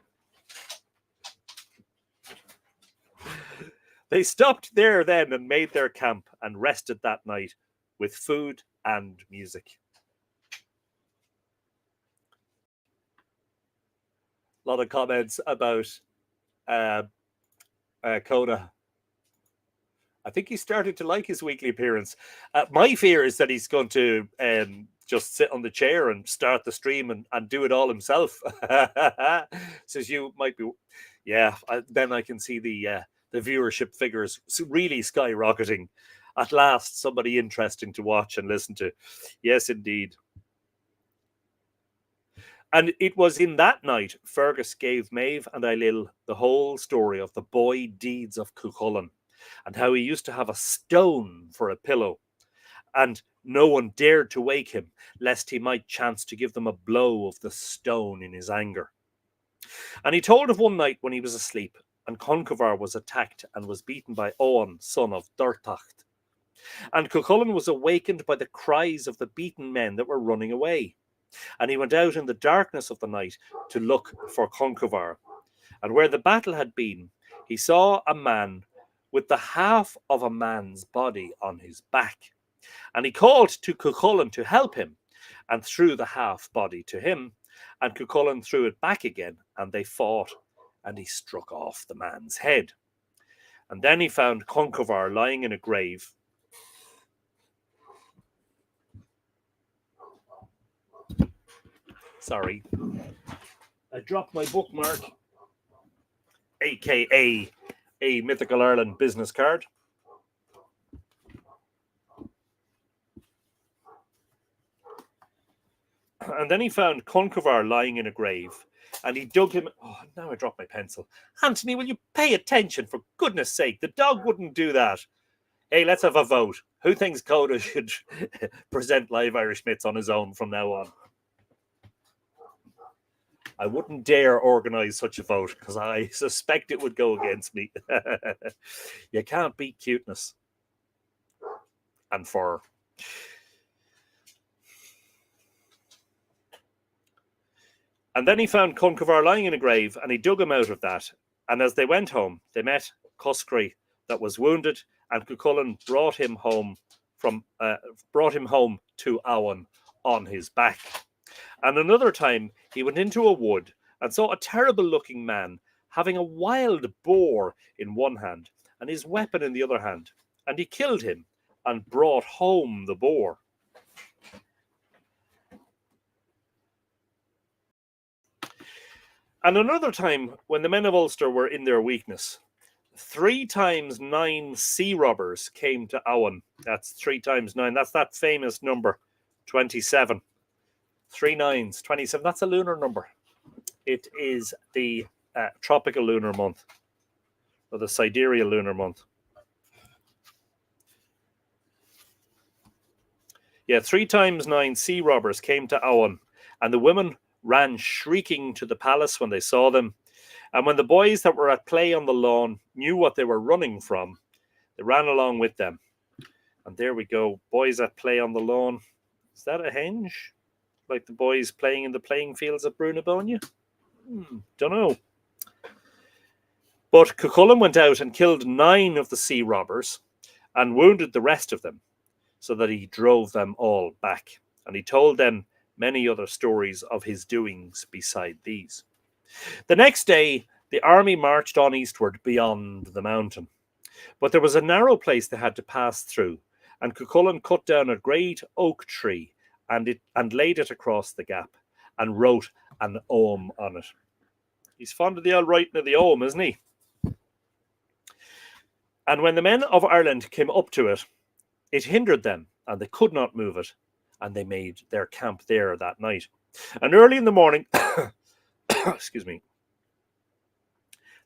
They stopped there then and made their camp and rested that night with food and music. A lot of comments about Coda. I think he started to like his weekly appearance. My fear is that he's going to just sit on the chair and start the stream and do it all himself. Says you might be, yeah. Then I can see the viewership figures really skyrocketing. At last, somebody interesting to watch and listen to. Yes, indeed. And it was in that night Fergus gave Maeve and Ailill the whole story of the boy deeds of Cuchulain, and how he used to have a stone for a pillow, and no one dared to wake him, lest he might chance to give them a blow of the stone in his anger. And he told of one night when he was asleep, and Conchobar was attacked and was beaten by Owen, son of Durtacht. And Cuchulain was awakened by the cries of the beaten men that were running away. And he went out in the darkness of the night to look for Conchobar. And where the battle had been, he saw a man with the half of a man's body on his back. And he called to Cuchulain to help him, and threw the half body to him, and Cuchulain threw it back again, and they fought, and he struck off the man's head. And then he found Conchobar lying in a grave, Sorry. I dropped my bookmark, aka a Mythical Ireland business card. And then he found Conchobar lying in a grave, and he dug him. Oh, now I dropped my pencil. Anthony, will you pay attention, for goodness sake? The dog wouldn't do that. Hey, let's have a vote. Who thinks Coda should present Live Irish Myths on his own from now on? I wouldn't dare organise such a vote, because I suspect it would go against me. You can't beat cuteness and fur. And then he found Conchobar lying in a grave, and he dug him out of that. And as they went home, they met Coscry that was wounded, and Cuchulain brought him home to Awan on his back. And another time he went into a wood and saw a terrible-looking man having a wild boar in one hand and his weapon in the other hand. And he killed him and brought home the boar. And another time, when the men of Ulster were in their weakness, 3 times 9 sea robbers came to Awan. That's 3 times 9. That's that famous number, 27. 3 nines, 27. That's a lunar number. It is the tropical lunar month, or the sidereal lunar month. Yeah, 3 times 9 sea robbers came to Awan, and the women ran shrieking to the palace when they saw them. And when the boys that were at play on the lawn knew what they were running from, they ran along with them. And there we go, boys at play on the lawn. Is that a henge? Like the boys playing in the playing fields at Brunabonia? Don't know. But Cuchulain went out and killed 9 of the sea robbers and wounded the rest of them, so that he drove them all back. And he told them many other stories of his doings beside these. The next day, the army marched on eastward beyond the mountain. But there was a narrow place they had to pass through, and Cuchulain cut down a great oak tree and laid it across the gap, and wrote an ogham on it. He's fond of the old writing of the ogham, isn't he? And when the men of Ireland came up to it, it hindered them, and they could not move it, and they made their camp there that night. And early in the morning, excuse me,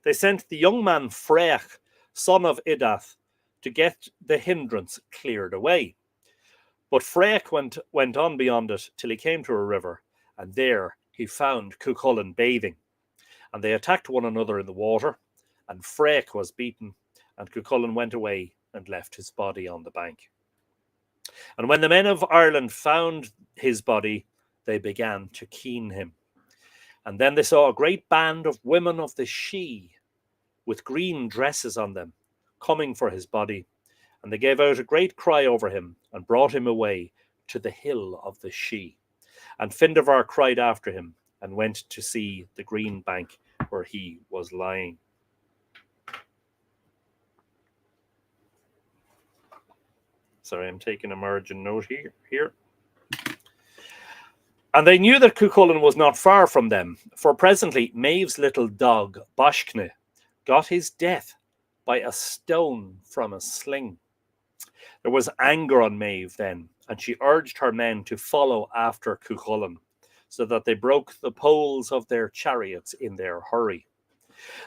they sent the young man Freach, son of Idath, to get the hindrance cleared away. But Freach went on beyond it till he came to a river, and there he found Cuchulain bathing. And they attacked one another in the water, and Freach was beaten, and Cuchulain went away and left his body on the bank. And when the men of Ireland found his body, they began to keen him. And then they saw a great band of women of the Sidhe, with green dresses on them, coming for his body. And they gave out a great cry over him, and brought him away to the hill of the Sidhe. And Findavar cried after him, and went to see the green bank where he was lying. Sorry, I'm taking a margin note here. And they knew that Cuchulain was not far from them, for presently Maeve's little dog, Boschne, got his death by a stone from a sling. There was anger on Maeve then, and she urged her men to follow after Cuchulain, so that they broke the poles of their chariots in their hurry.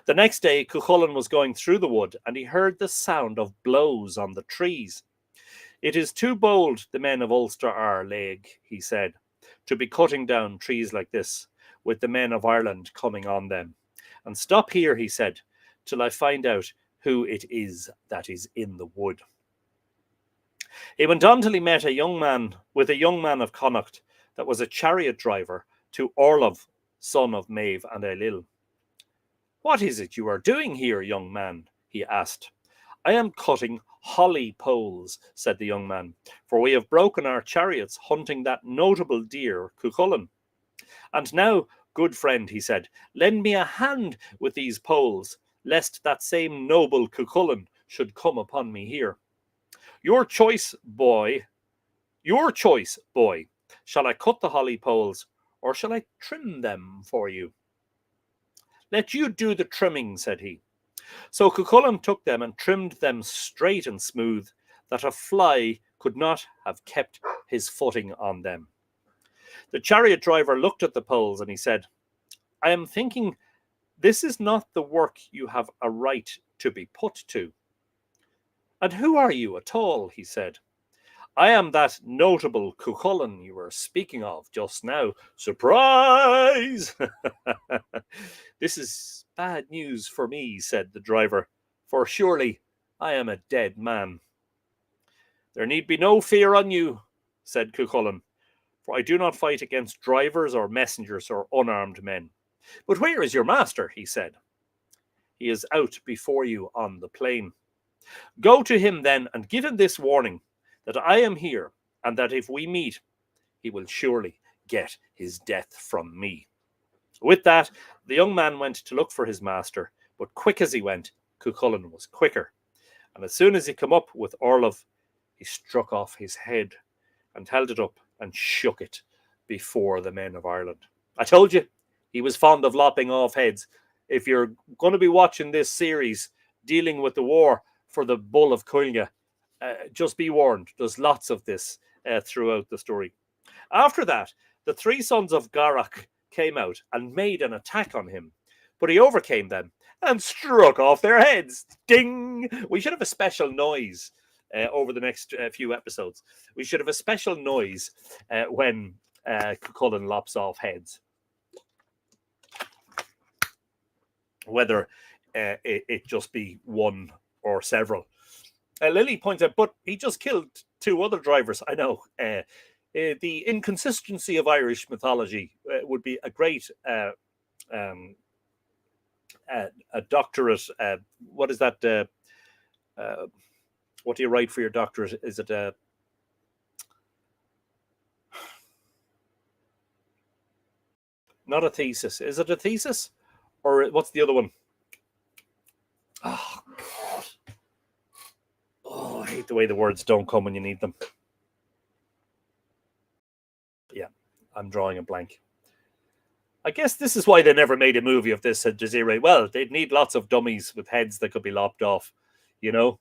The next day Cuchulain was going through the wood, and he heard the sound of blows on the trees. "It is too bold the men of Ulster are, Laig," he said, "to be cutting down trees like this, with the men of Ireland coming on them. And stop here," he said, "till I find out who it is that is in the wood." He went on till he met a young man of Connacht that was a chariot driver to Orlov, son of Maeve and Ailill. "What is it you are doing here, young man?" he asked. "I am cutting holly poles," said the young man, "for we have broken our chariots hunting that notable deer, Cuchulain. And now, good friend," he said, "lend me a hand with these poles, lest that same noble Cuchulain should come upon me here. Your choice, boy. Shall I cut the holly poles, or shall I trim them for you? Let you do the trimming, said he. So Cuchulain took them and trimmed them straight and smooth, that a fly could not have kept his footing on them. The chariot driver looked at the poles, and he said, I am thinking this is not the work you have a right to be put to. And who are you at all? He said. I am that notable Cuchulain you were speaking of just now. Surprise! This is bad news for me, said the driver, for surely I am a dead man. There need be no fear on you, said Cuchulain, for I do not fight against drivers or messengers or unarmed men. But where is your master? He said. He is out before you on the plain. Go to him then and give him this warning, that I am here, and that if we meet, he will surely get his death from me. With that, the young man went to look for his master, but quick as he went, Cuchulain was quicker. And as soon as he came up with Orlov, he struck off his head and held it up and shook it before the men of Ireland. I told you, he was fond of lopping off heads. If you're going to be watching this series dealing with the war for the Bull of Cuilga, just be warned, there's lots of this throughout the story. After that, the three sons of Garach came out and made an attack on him, but he overcame them and struck off their heads. Ding! We should have a special noise over the next few episodes. We should have a special noise when Cuchulain lops off heads. Whether it just be one or several. Lily points out, but he just killed two other drivers. I know. The inconsistency of Irish mythology would be a great a doctorate. What is that? What do you write for your doctorate? Is it not a thesis? Is it a thesis? Or what's the other one? Oh, God. Oh, I hate the way the words don't come when you need them. Yeah, I'm drawing a blank. I guess this is why they never made a movie of this, said Jazire. Well, they'd need lots of dummies with heads that could be lopped off, you know?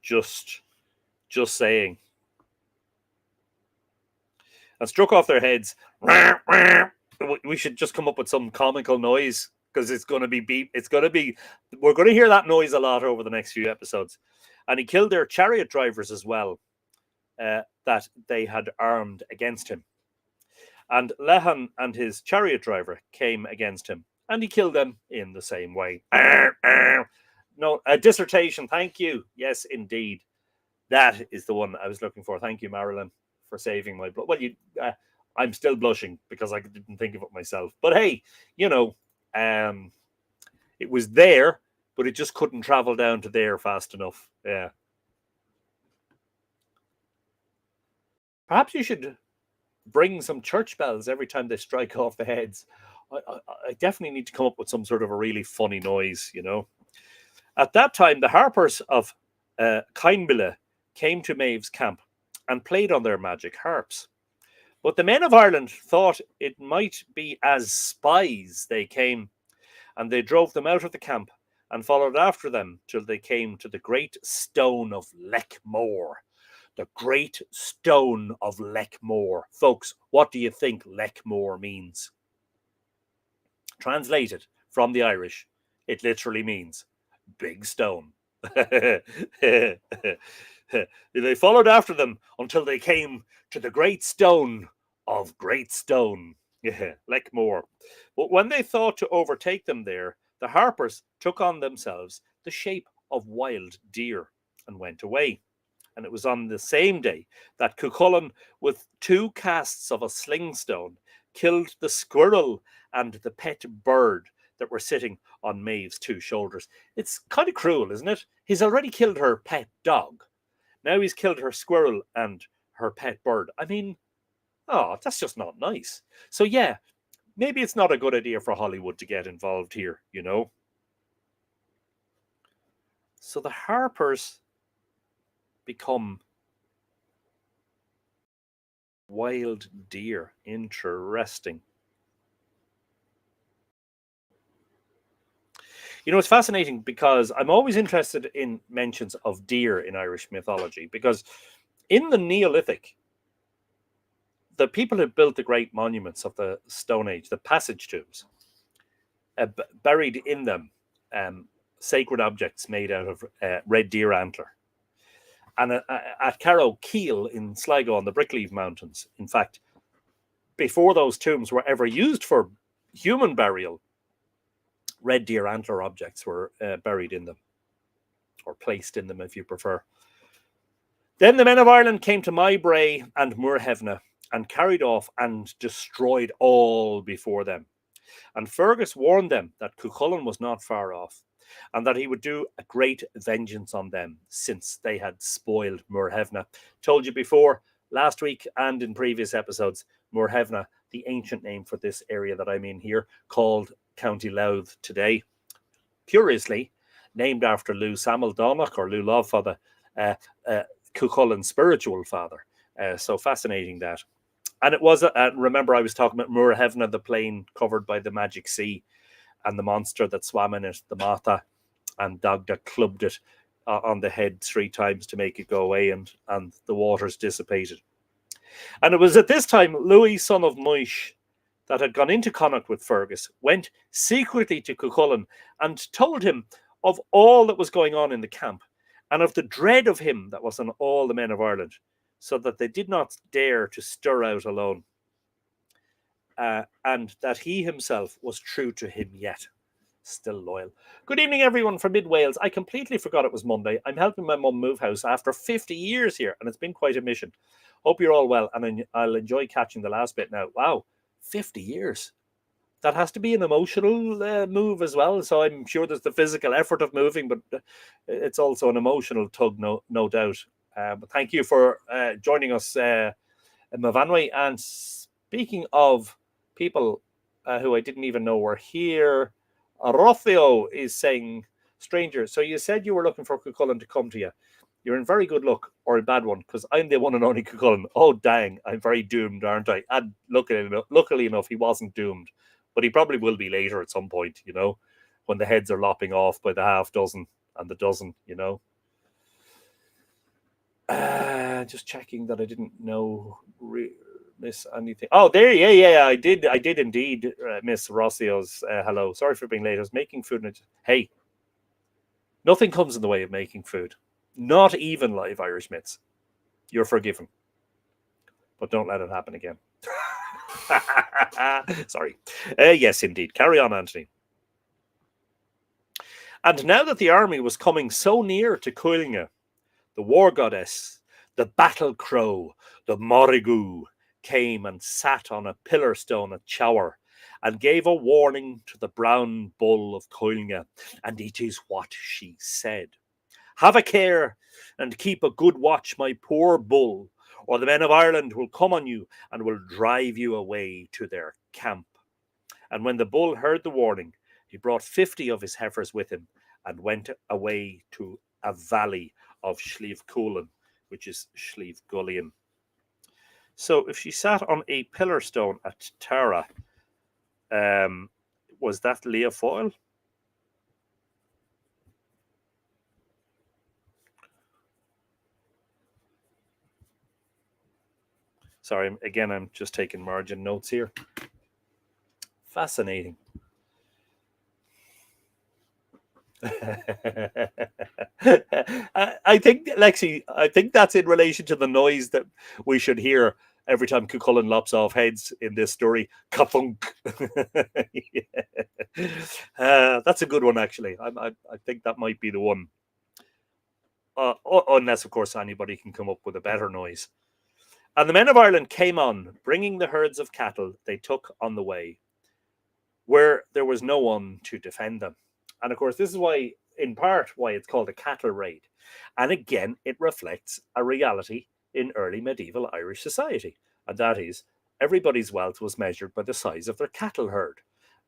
Just saying. And struck off their heads. We should just come up with some comical noise, because it's going to be beep. It's going to be. We're going to hear that noise a lot over the next few episodes. And he killed their chariot drivers as well, that they had armed against him. And Lehan and his chariot driver came against him, and he killed them in the same way. No, a dissertation. Thank you. Yes, indeed. That is the one I was looking for. Thank you, Marilyn, for saving my blood. Well, I'm still blushing because I didn't think of it myself. But hey, you know, it was there, but it just couldn't travel down to there fast enough. Yeah. Perhaps you should bring some church bells every time they strike off the heads. I definitely need to come up with some sort of a really funny noise, you know. At that time, the harpers of Cainbille came to Maeve's camp and played on their magic harps. But the men of Ireland thought it might be as spies they came, and they drove them out of the camp and followed after them till they came to the great stone of Leckmore. The great stone of Leckmore. Folks, what do you think Leckmore means? Translated from the Irish, it literally means big stone. They followed after them until they came to the great stone of Great Stone. Leckmore. But when they thought to overtake them there, the harpers took on themselves the shape of wild deer and went away. And it was on the same day that Cuchulain, with 2 casts of a sling stone, killed the squirrel and the pet bird that were sitting on Maeve's 2 shoulders. It's kind of cruel, isn't it? He's already killed her pet dog. Now he's killed her squirrel and her pet bird. I mean, oh, that's just not nice. So yeah, maybe it's not a good idea for Hollywood to get involved here, you know? So the harpers become Wild deer. Interesting. You know, it's fascinating because I'm always interested in mentions of deer in Irish mythology because in the Neolithic, the people who built the great monuments of the Stone Age, the passage tombs, buried in them um, sacred objects made out of red deer antler. And at Carrow Keel in Sligo on the Brickleave Mountains, in fact, before those tombs were ever used for human burial, red deer antler objects were buried in them, or placed in them if you prefer. Then the men of Ireland came to Mybray and Muirthemne and carried off and destroyed all before them. And Fergus warned them that Cuchulain was not far off, and that he would do a great vengeance on them, since they had spoiled Muirthemne. Told you before, last week and in previous episodes, Muirthemne, the ancient name for this area that I'm in here, called County Louth today. Curiously, named after Lou Samil Donach, or Lou Lovefather, Cuchulain's spiritual father. So fascinating that. And it was, remember I was talking about Muirthemne, the plain covered by the magic sea, and the monster that swam in it, the Mata, and Dagda clubbed it on the head 3 times to make it go away, and the waters dissipated. And it was at this time Louis, son of Muish, that had gone into Connacht with Fergus, went secretly to Cuchulain and told him of all that was going on in the camp, and of the dread of him that was on all the men of Ireland, so that they did not dare to stir out alone, and that he himself was true to him yet, still loyal. Good evening, everyone from Mid Wales. I completely forgot it was Monday. I'm helping my mum move house after 50 years here, and it's been quite a mission. Hope you're all well, and I'll enjoy catching the last bit now. Wow, 50 years. That has to be an emotional move as well. So I'm sure there's the physical effort of moving, but it's also an emotional tug, no doubt. But thank you for joining us, Mavanwe. And speaking of people who I didn't even know were here, Rothio is saying, stranger, so you said you were looking for Cuchulain to come to you. You're in very good luck, or a bad one, because I'm the one and only Cuchulain. Oh, dang, I'm very doomed, aren't I? And luckily enough, he wasn't doomed. But he probably will be later at some point, you know, when the heads are lopping off by the half dozen and the dozen, you know. Just checking that I didn't miss anything. Oh, there, yeah, I did indeed miss Rossi's hello. Sorry for being late. I was making food, and hey, nothing comes in the way of making food, not even live Irish myths. You're forgiven, but don't let it happen again. Sorry. Yes, indeed. Carry on, Anthony. And now that the army was coming so near to Cuchulain, the war goddess, the battle crow, the Morrigu, came and sat on a pillar stone at Chower, and gave a warning to the brown bull of Cuchulain, and it is what she said. Have a care, and keep a good watch, my poor bull, or the men of Ireland will come on you and will drive you away to their camp. And when the bull heard the warning, he brought 50 of his heifers with him and went away to a valley of Slieve Cuchulain, which is Slieve Gullion. So if she sat on a pillar stone at Tara, was that Leah Foyle? Sorry, again, I'm just taking margin notes here. Fascinating. I think, Lexi, I think that's in relation to the noise that we should hear every time Cuchulain lops off heads in this story. Ka-thunk. That's a good one, actually. I think that might be the one. Unless, of course, anybody can come up with a better noise. And the men of Ireland came on, bringing the herds of cattle they took on the way, where there was no one to defend them. And of course, this is why, in part, why it's called a cattle raid. And again, it reflects a reality in early medieval Irish society. And that is, everybody's wealth was measured by the size of their cattle herd.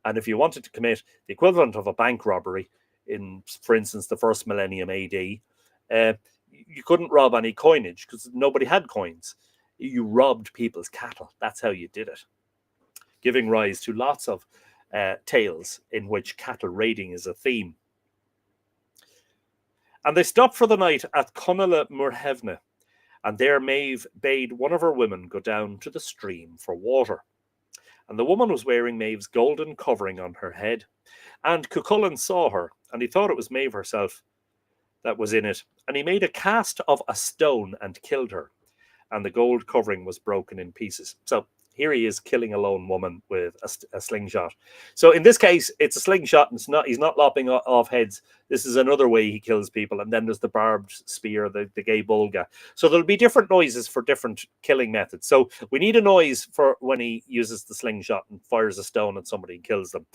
And if you wanted to commit the equivalent of a bank robbery in, for instance, the first millennium AD, you couldn't rob any coinage because nobody had coins. You robbed people's cattle. That's how you did it, giving rise to lots of tales in which cattle raiding is a theme. And they stopped for the night at Muirthemne, and there Maeve bade one of her women go down to the stream for water. And the woman was wearing Maeve's golden covering on her head. And Cuchulain saw her, and he thought it was Maeve herself that was in it. And he made a cast of a stone and killed her. And the gold covering was broken in pieces. So here he is killing a lone woman with a slingshot. So in this case, it's a slingshot, and he's not lopping off heads. This is another way he kills people. And then there's the barbed spear, the gay bulga. So there'll be different noises for different killing methods. So we need a noise for when he uses the slingshot and fires a stone at somebody and kills them.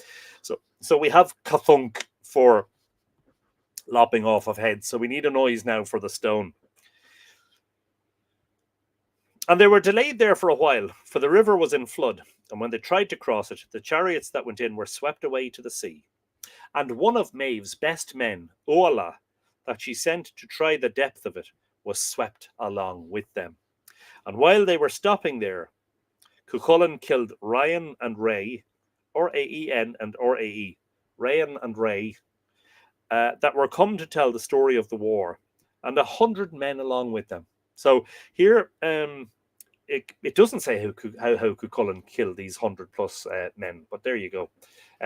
So we have kathunk for lopping off of heads. So we need a noise now for the stone. And they were delayed there for a while, for the river was in flood, and when they tried to cross it, the chariots that went in were swept away to the sea. And one of Maeve's best men, Ola, that she sent to try the depth of it, was swept along with them. And while they were stopping there, Cuchulain killed Ryan and Ray, R-A-E-N and R-A-E, Ryan and Ray, that were come to tell the story of the war, and 100 men along with them. So here, it doesn't say how Cuchulain killed these 100 plus men, but there you go.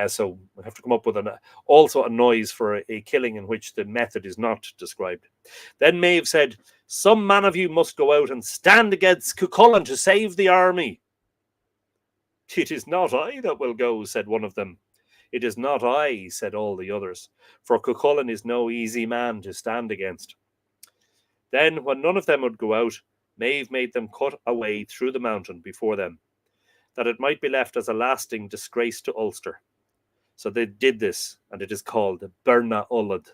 So we have to come up with also a noise for a killing in which the method is not described. Then Maeve said, "Some man of you must go out and stand against Cuchulain to save the army." "It is not I that will go," said one of them. "It is not I," said all the others, "for Cuchulain is no easy man to stand against." Then, when none of them would go out, Maeve made them cut a way through the mountain before them, that it might be left as a lasting disgrace to Ulster. So they did this, and it is called the Berna Ullad,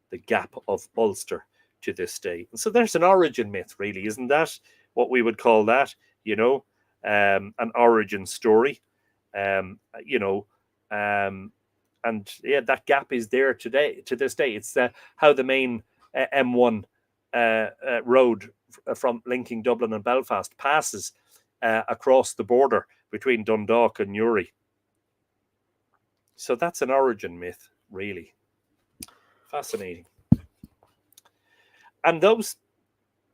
the Gap of Ulster, to this day. And so there's an origin myth, really, isn't that what we would call that? An origin story. And yeah, that gap is there today, to this day. It's how the main M1 road from linking Dublin and Belfast passes across the border between Dundalk and Newry. So that's an origin myth, really. Fascinating. And those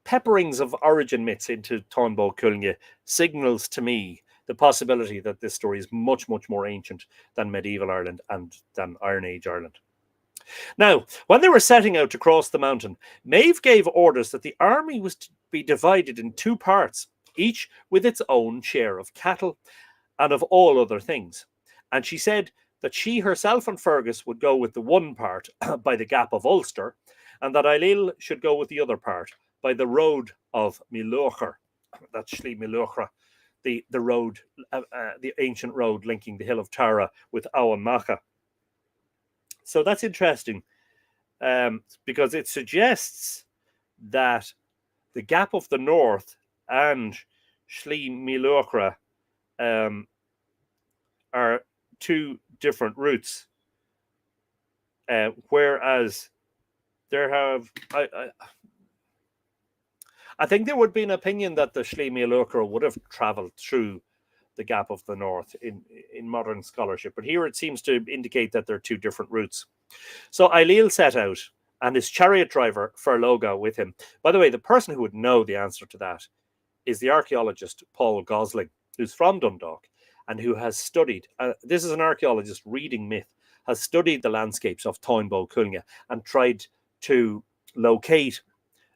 pepperings of origin myths into Táin Bó Cúailnge signals to me the possibility that this story is much, much more ancient than medieval Ireland and than Iron Age Ireland. Now, when they were setting out to cross the mountain, Maeve gave orders that the army was to be divided in two parts, each with its own share of cattle and of all other things. And she said that she herself and Fergus would go with the one part by the Gap of Ulster, and that Ailill should go with the other part by the road of Milocher. That's Sli Milochra, the road, the ancient road linking the hill of Tara with Owen Macha. So that's interesting because it suggests that the Gap of the North and Sli Milochra are two different routes, whereas there have I think there would be an opinion that the Sli Milochra would have travelled through the Gap of the North in modern scholarship, but here it seems to indicate that there are two different routes. So Ailill set out, and his chariot driver Ferloga with him. By the way, the person who would know the answer to that is the archaeologist Paul Gosling, who's from Dundalk and who has studied, this is an archaeologist reading myth, has studied the landscapes of Táin Bó Cúailnge and tried to locate,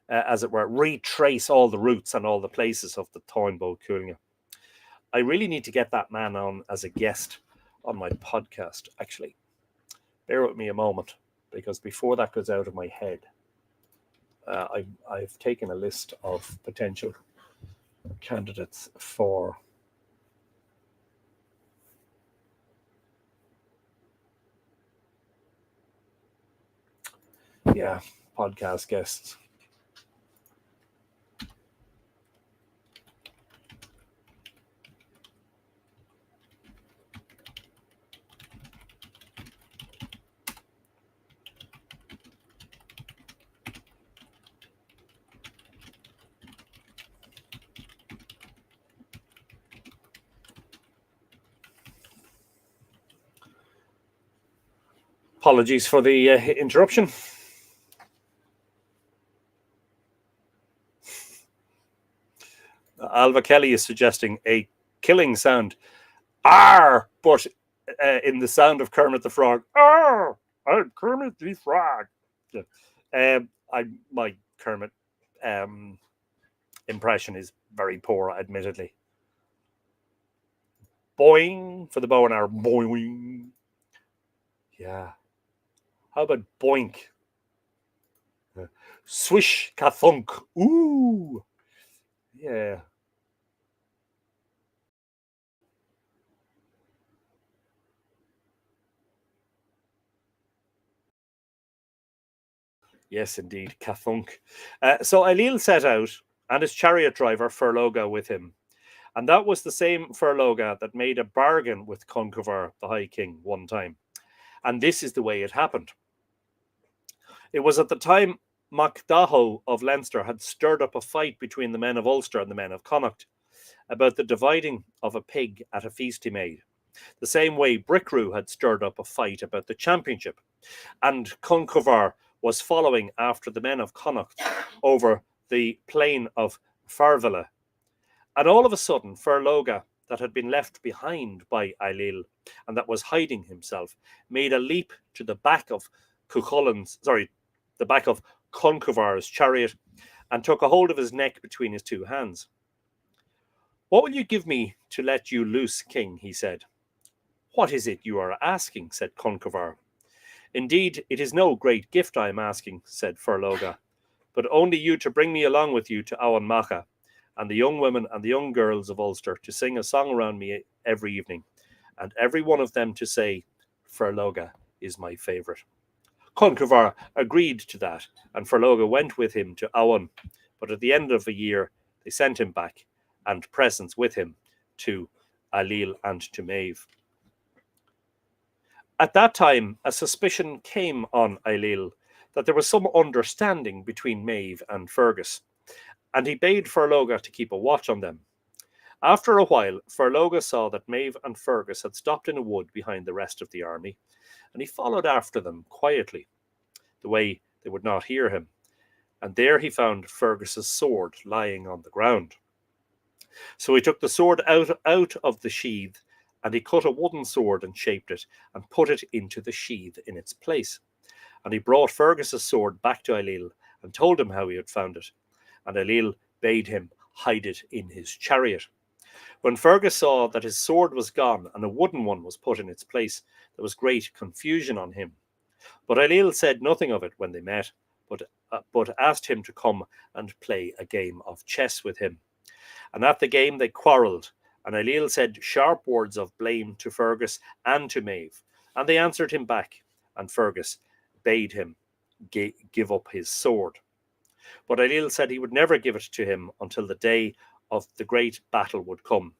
as it were, retrace all the routes and all the places of the Táin Bó Cúailnge. I really need to get that man on as a guest on my podcast, actually. Bear with me a moment, because before that goes out of my head, I've taken a list of potential candidates for podcast guests. Apologies for the interruption. Alva Kelly is suggesting a killing sound. Arr! But in the sound of Kermit the Frog. Arr! I'm Kermit the Frog. Yeah. My Kermit impression is very poor, admittedly. Boing for the bow and arrow. Boing. Yeah. How about boink? Swish ka thunk. Ooh. Yeah. Yes, indeed. Kathunk. So Ailil set out, and his chariot driver, Ferloga, with him. And that was the same Ferloga that made a bargain with Conchobar, the High King, one time. And this is the way it happened. It was at the time MacDaho of Leinster had stirred up a fight between the men of Ulster and the men of Connacht about the dividing of a pig at a feast he made. The same way Brickroo had stirred up a fight about the championship. And Conchobar was following after the men of Connacht over the plain of Farvilla. And all of a sudden, Ferloga, that had been left behind by Ailil and that was hiding himself, made a leap to the back of the back of Conchobar's chariot and took a hold of his neck between his two hands. What will you give me to let you loose, King? He said. What is it you are asking? Said Conchobar. Indeed, it is no great gift I am asking, said Ferloga, but only you to bring me along with you to Awan Macha, and the young women and the young girls of Ulster to sing a song around me every evening, and every one of them to say, Ferloga is my favourite. Conchobar agreed to that, and Ferloga went with him to Awan, but at the end of a year they sent him back, and presents with him to Ailil and to Maeve. At that time, a suspicion came on Ailil that there was some understanding between Maeve and Fergus, and he bade Ferloga to keep a watch on them. After a while, Ferloga saw that Maeve and Fergus had stopped in a wood behind the rest of the army, and he followed after them quietly, the way they would not hear him, and there he found Fergus's sword lying on the ground. So he took the sword out of the sheath, and he cut a wooden sword and shaped it, and put it into the sheath in its place. And he brought Fergus's sword back to Ailil, and told him how he had found it. And Ailil bade him hide it in his chariot. When Fergus saw that his sword was gone, and a wooden one was put in its place, there was great confusion on him. But Ailil said nothing of it when they met, but asked him to come and play a game of chess with him. And at the game they quarrelled, and Ailil said sharp words of blame to Fergus and to Maeve, and they answered him back, and Fergus bade him give up his sword. But Ailil said he would never give it to him until the day of the great battle would come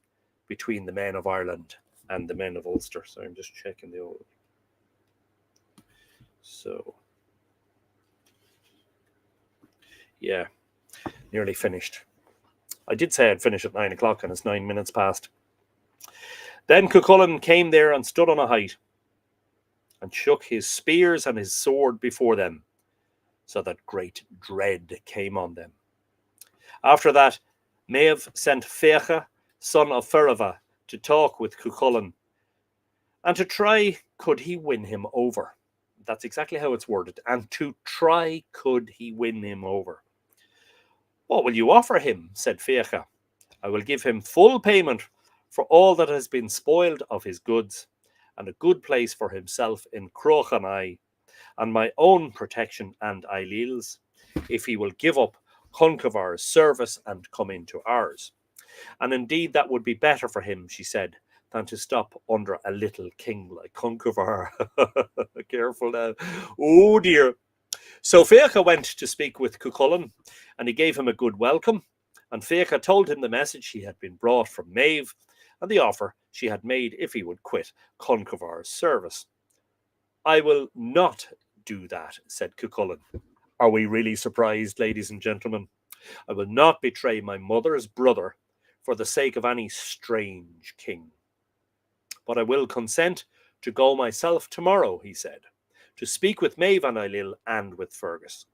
between the men of Ireland and the men of Ulster. So I'm just checking the old. So, yeah, nearly finished. I did say I'd finish at 9 o'clock, and it's 9 minutes past. Then Cuchulain came there and stood on a height, and shook his spears and his sword before them, so that great dread came on them. After that, Maeve sent Féacha, son of Ferava, to talk with Cuchulain, and to try could he win him over. That's exactly how it's worded. And to try could he win him over. What will you offer him? Said Féacha. I will give him full payment for all that has been spoiled of his goods, and a good place for himself in Crochanai, and my own protection and Ailil's, if he will give up Conchobar's service and come into ours. And indeed that would be better for him, she said, than to stop under a little king like Conchobar. Careful now. Oh dear. So Féacha went to speak with Cuchulain, and he gave him a good welcome, and Féacha told him the message he had been brought from Maeve, and the offer she had made if he would quit Conchobar's service. I will not do that, said Cuchulain. Are we really surprised, ladies and gentlemen? I will not betray my mother's brother for the sake of any strange king. But I will consent to go myself tomorrow, he said, to speak with Maeve and Ailill and with Fergus.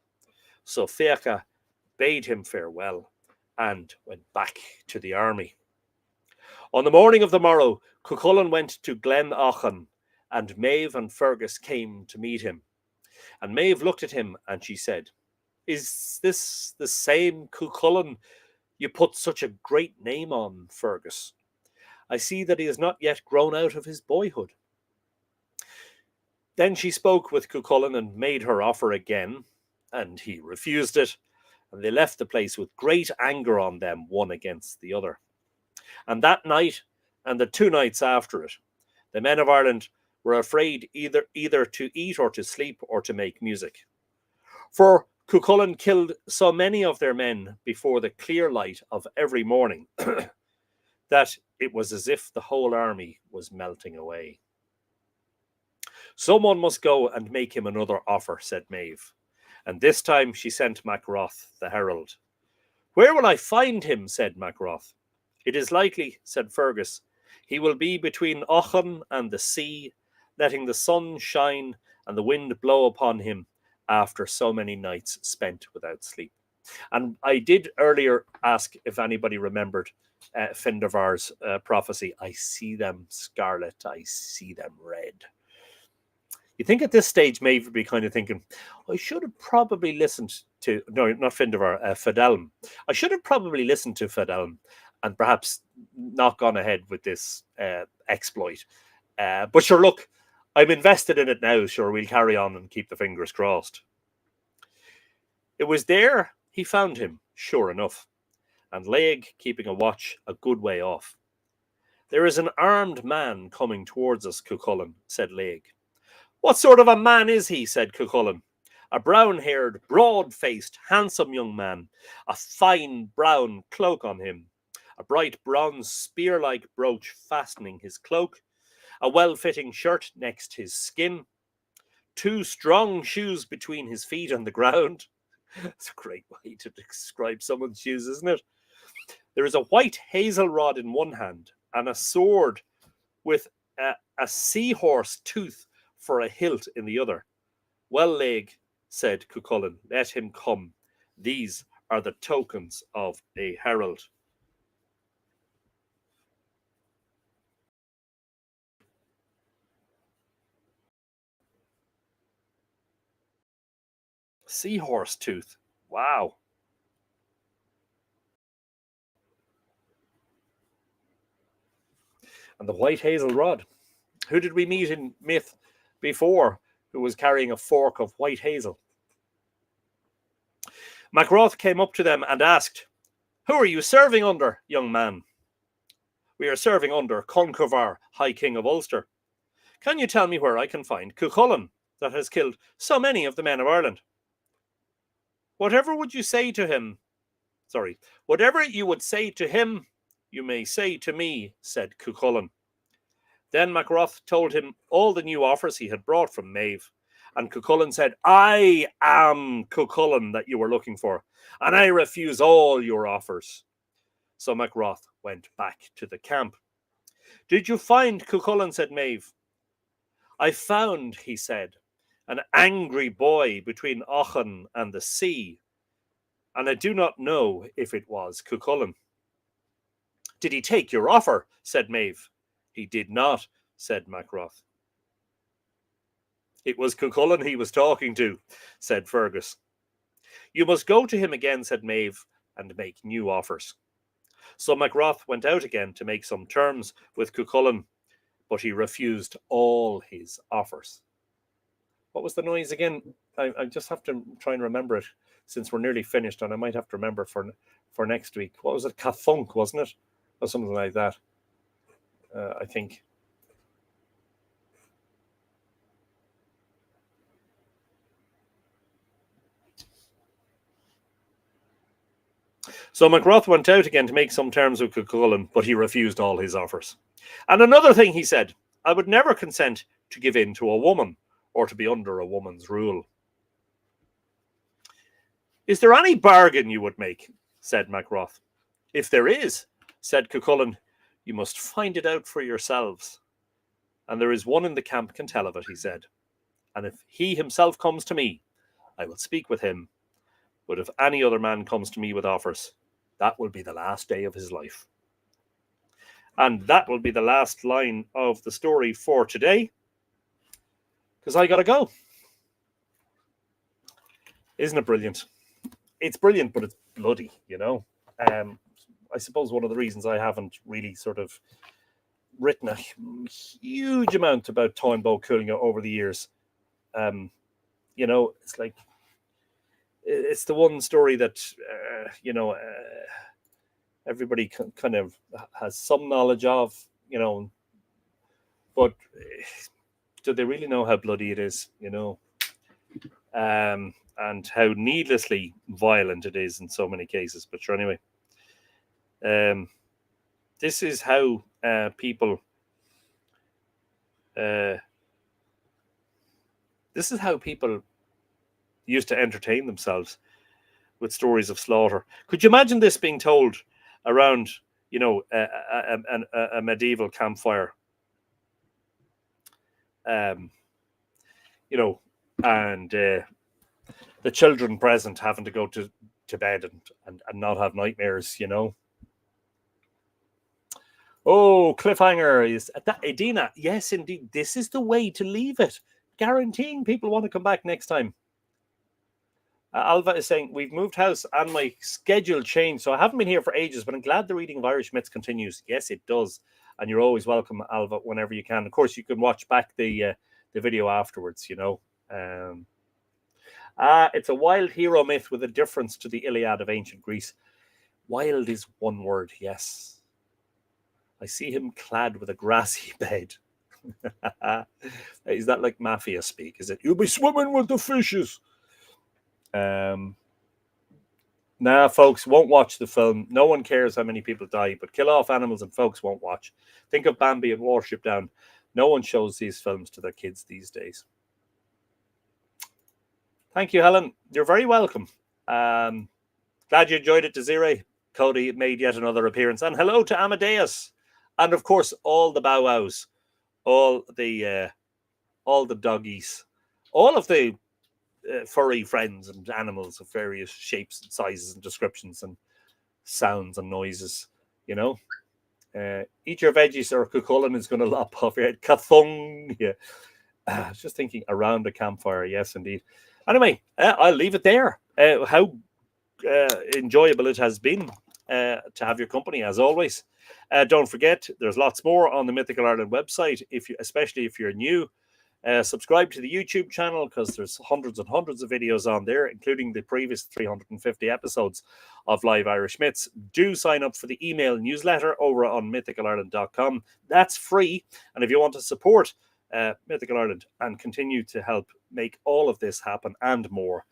So Féacha bade him farewell and went back to the army. On the morning of the morrow, Cuchulain went to Glen Auchan, and Maeve and Fergus came to meet him. And Maeve looked at him, and she said, "Is this the same Cuchulain you put such a great name on, Fergus? I see that he has not yet grown out of his boyhood." Then she spoke with Cuchulain and made her offer again, and he refused it, and they left the place with great anger on them, one against the other. And that night, and the 2 nights after it, the men of Ireland were afraid either to eat or to sleep or to make music. For Cuchulain killed so many of their men before the clear light of every morning that it was as if the whole army was melting away. "Someone must go and make him another offer," said Maeve, and this time she sent Macroth, the herald. "Where will I find him?" said Macroth. "It is likely," said Fergus, "he will be between Auchan and the sea, letting the sun shine and the wind blow upon him after so many nights spent without sleep." And I did earlier ask if anybody remembered Findavar's prophecy. "I see them scarlet, I see them red." You think at this stage Maeve would be kind of thinking, I should have probably listened to, no, not Findavar, Fedelm. I should have probably listened to Fedelm and perhaps not gone ahead with this exploit. But sure, look, I'm invested in it now. Sure, we'll carry on and keep the fingers crossed. It was there he found him, sure enough, and Laig keeping a watch a good way off. "There is an armed man coming towards us, Cuchulain," said Laig. "What sort of a man is he?" said Cuchulain. "A brown-haired, broad-faced, handsome young man, a fine brown cloak on him, a bright bronze spear-like brooch fastening his cloak, a well-fitting shirt next his skin, 2 strong shoes between his feet and the ground." It's a great way to describe someone's shoes, isn't it? "There is a white hazel rod in one hand and a sword with a seahorse tooth for a hilt in the other." "Well, Laig," said Cuchulain, "let him come. These are the tokens of a herald." Seahorse tooth. Wow. And the white hazel rod. Who did we meet in myth before who was carrying a fork of white hazel? Macroth came up to them and asked, "Who are you serving under, young man?" "We are serving under Conchobar, High King of Ulster." "Can you tell me where I can find Cuchulain, that has killed so many of the men of Ireland?" Whatever you would say to him, you may say to me," said Cuchulain. Then Macroth told him all the new offers he had brought from Maeve. And Cuchulain said, "I am Cuchulain that you were looking for, and I refuse all your offers." So Macroth went back to the camp. "Did you find Cuchulain?" said Maeve. "I found," he said, "an angry boy between Auchan and the sea, and I do not know if it was Cuchulain." "Did he take your offer?" said Maeve. "He did not," said Macroth. "It was Cuchulain he was talking to," said Fergus. "You must go to him again," said Maeve, "and make new offers." So Macroth went out again to make some terms with Cuchulain, but he refused all his offers. What was the noise again? I just have to try and remember it, since we're nearly finished, and I might have to remember for next week. What was it? Cathunk, wasn't it? Or something like that, I think. So Macroth went out again to make some terms with Cuchulain, but he refused all his offers. And another thing he said, "I would never consent to give in to a woman, or to be under a woman's rule." "Is there any bargain you would make?" said Macroth. "If there is," said Cuchulain, "you must find it out for yourselves. And there is one in the camp can tell of it," he said. And if he himself comes to me, I will speak with him. But if any other man comes to me with offers, that will be the last day of his life. And that will be the last line of the story for today, because I got to go. Isn't it brilliant? It's brilliant, but it's bloody, you know. I suppose one of the reasons I haven't really sort of written a huge amount about Toynbee Cooling over the years, you know, it's like, it's the one story that, you know, everybody kind of has some knowledge of, you know, but do they really know how bloody it is, you know, and how needlessly violent it is in so many cases. But sure, anyway, this is how people used to entertain themselves with stories of slaughter. Could you imagine this being told around, you know, a medieval campfire? You know, and the children present having to go to bed and not have nightmares, you know. Oh, cliffhanger is that Edina. Yes, indeed. This is the way to leave it, guaranteeing people want to come back next time. Alva is saying, we've moved house and my schedule changed, so I haven't been here for ages, but I'm glad the reading of Irish Myths continues. Yes, it does. And you're always welcome, Alva, whenever you can. Of course, you can watch back the video afterwards, you know. It's a wild hero myth with a difference to the Iliad of ancient Greece. Wild is one word, yes. I see him clad with a grassy bed. Is that like mafia speak? Is it, you'll be swimming with the fishes? Nah, folks won't watch the film. No one cares how many people die, but kill off animals and folks won't watch. Think of Bambi and Warship Down. No one shows these films to their kids these days. Thank you, Helen. You're very welcome. Glad you enjoyed it, Desiree. Cody made yet another appearance. And hello to Amadeus. And of course, all the bow wows, all the doggies, all of the furry friends and animals of various shapes and sizes and descriptions and sounds and noises, you know. Eat your veggies or Cuchulain is going to lop off your head. Kathung. Yeah. I was just thinking around a campfire. Yes, indeed. Anyway, I'll leave it there. How enjoyable it has been to have your company, as always. Don't forget, there's lots more on the Mythical Ireland website, especially if you're new. Subscribe to the YouTube channel, because there's hundreds and hundreds of videos on there, including the previous 350 episodes of Live Irish Myths. Do sign up for the email newsletter over on mythicalireland.com. That's free. And if you want to support Mythical Ireland and continue to help make all of this happen and more,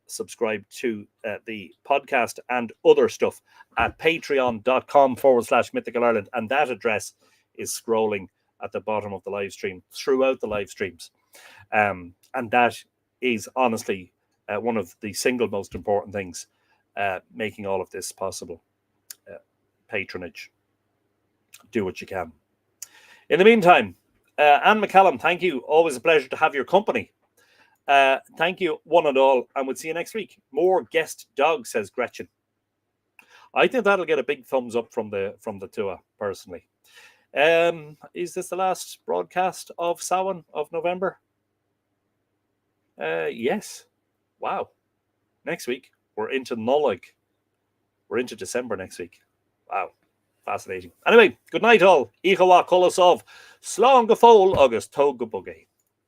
subscribe to the podcast and other stuff at patreon.com/Mythical Ireland. And that address is scrolling at the bottom of the live stream throughout the live streams. And that is honestly one of the single most important things making all of this possible. Patronage. Do what you can. In the meantime, Anne McCallum, thank you. Always a pleasure to have your company. Thank you, one and all, and we'll see you next week. More guest dogs, says Gretchen. I think that'll get a big thumbs up from the tour, personally. Is this the last broadcast of Samhain of November? Yes. Wow. Next week we're into Nullig. We're into December next week. Wow. Fascinating. Anyway, good night all. Ichawa Kolosov. Slán go fóil agus tóg go bugé.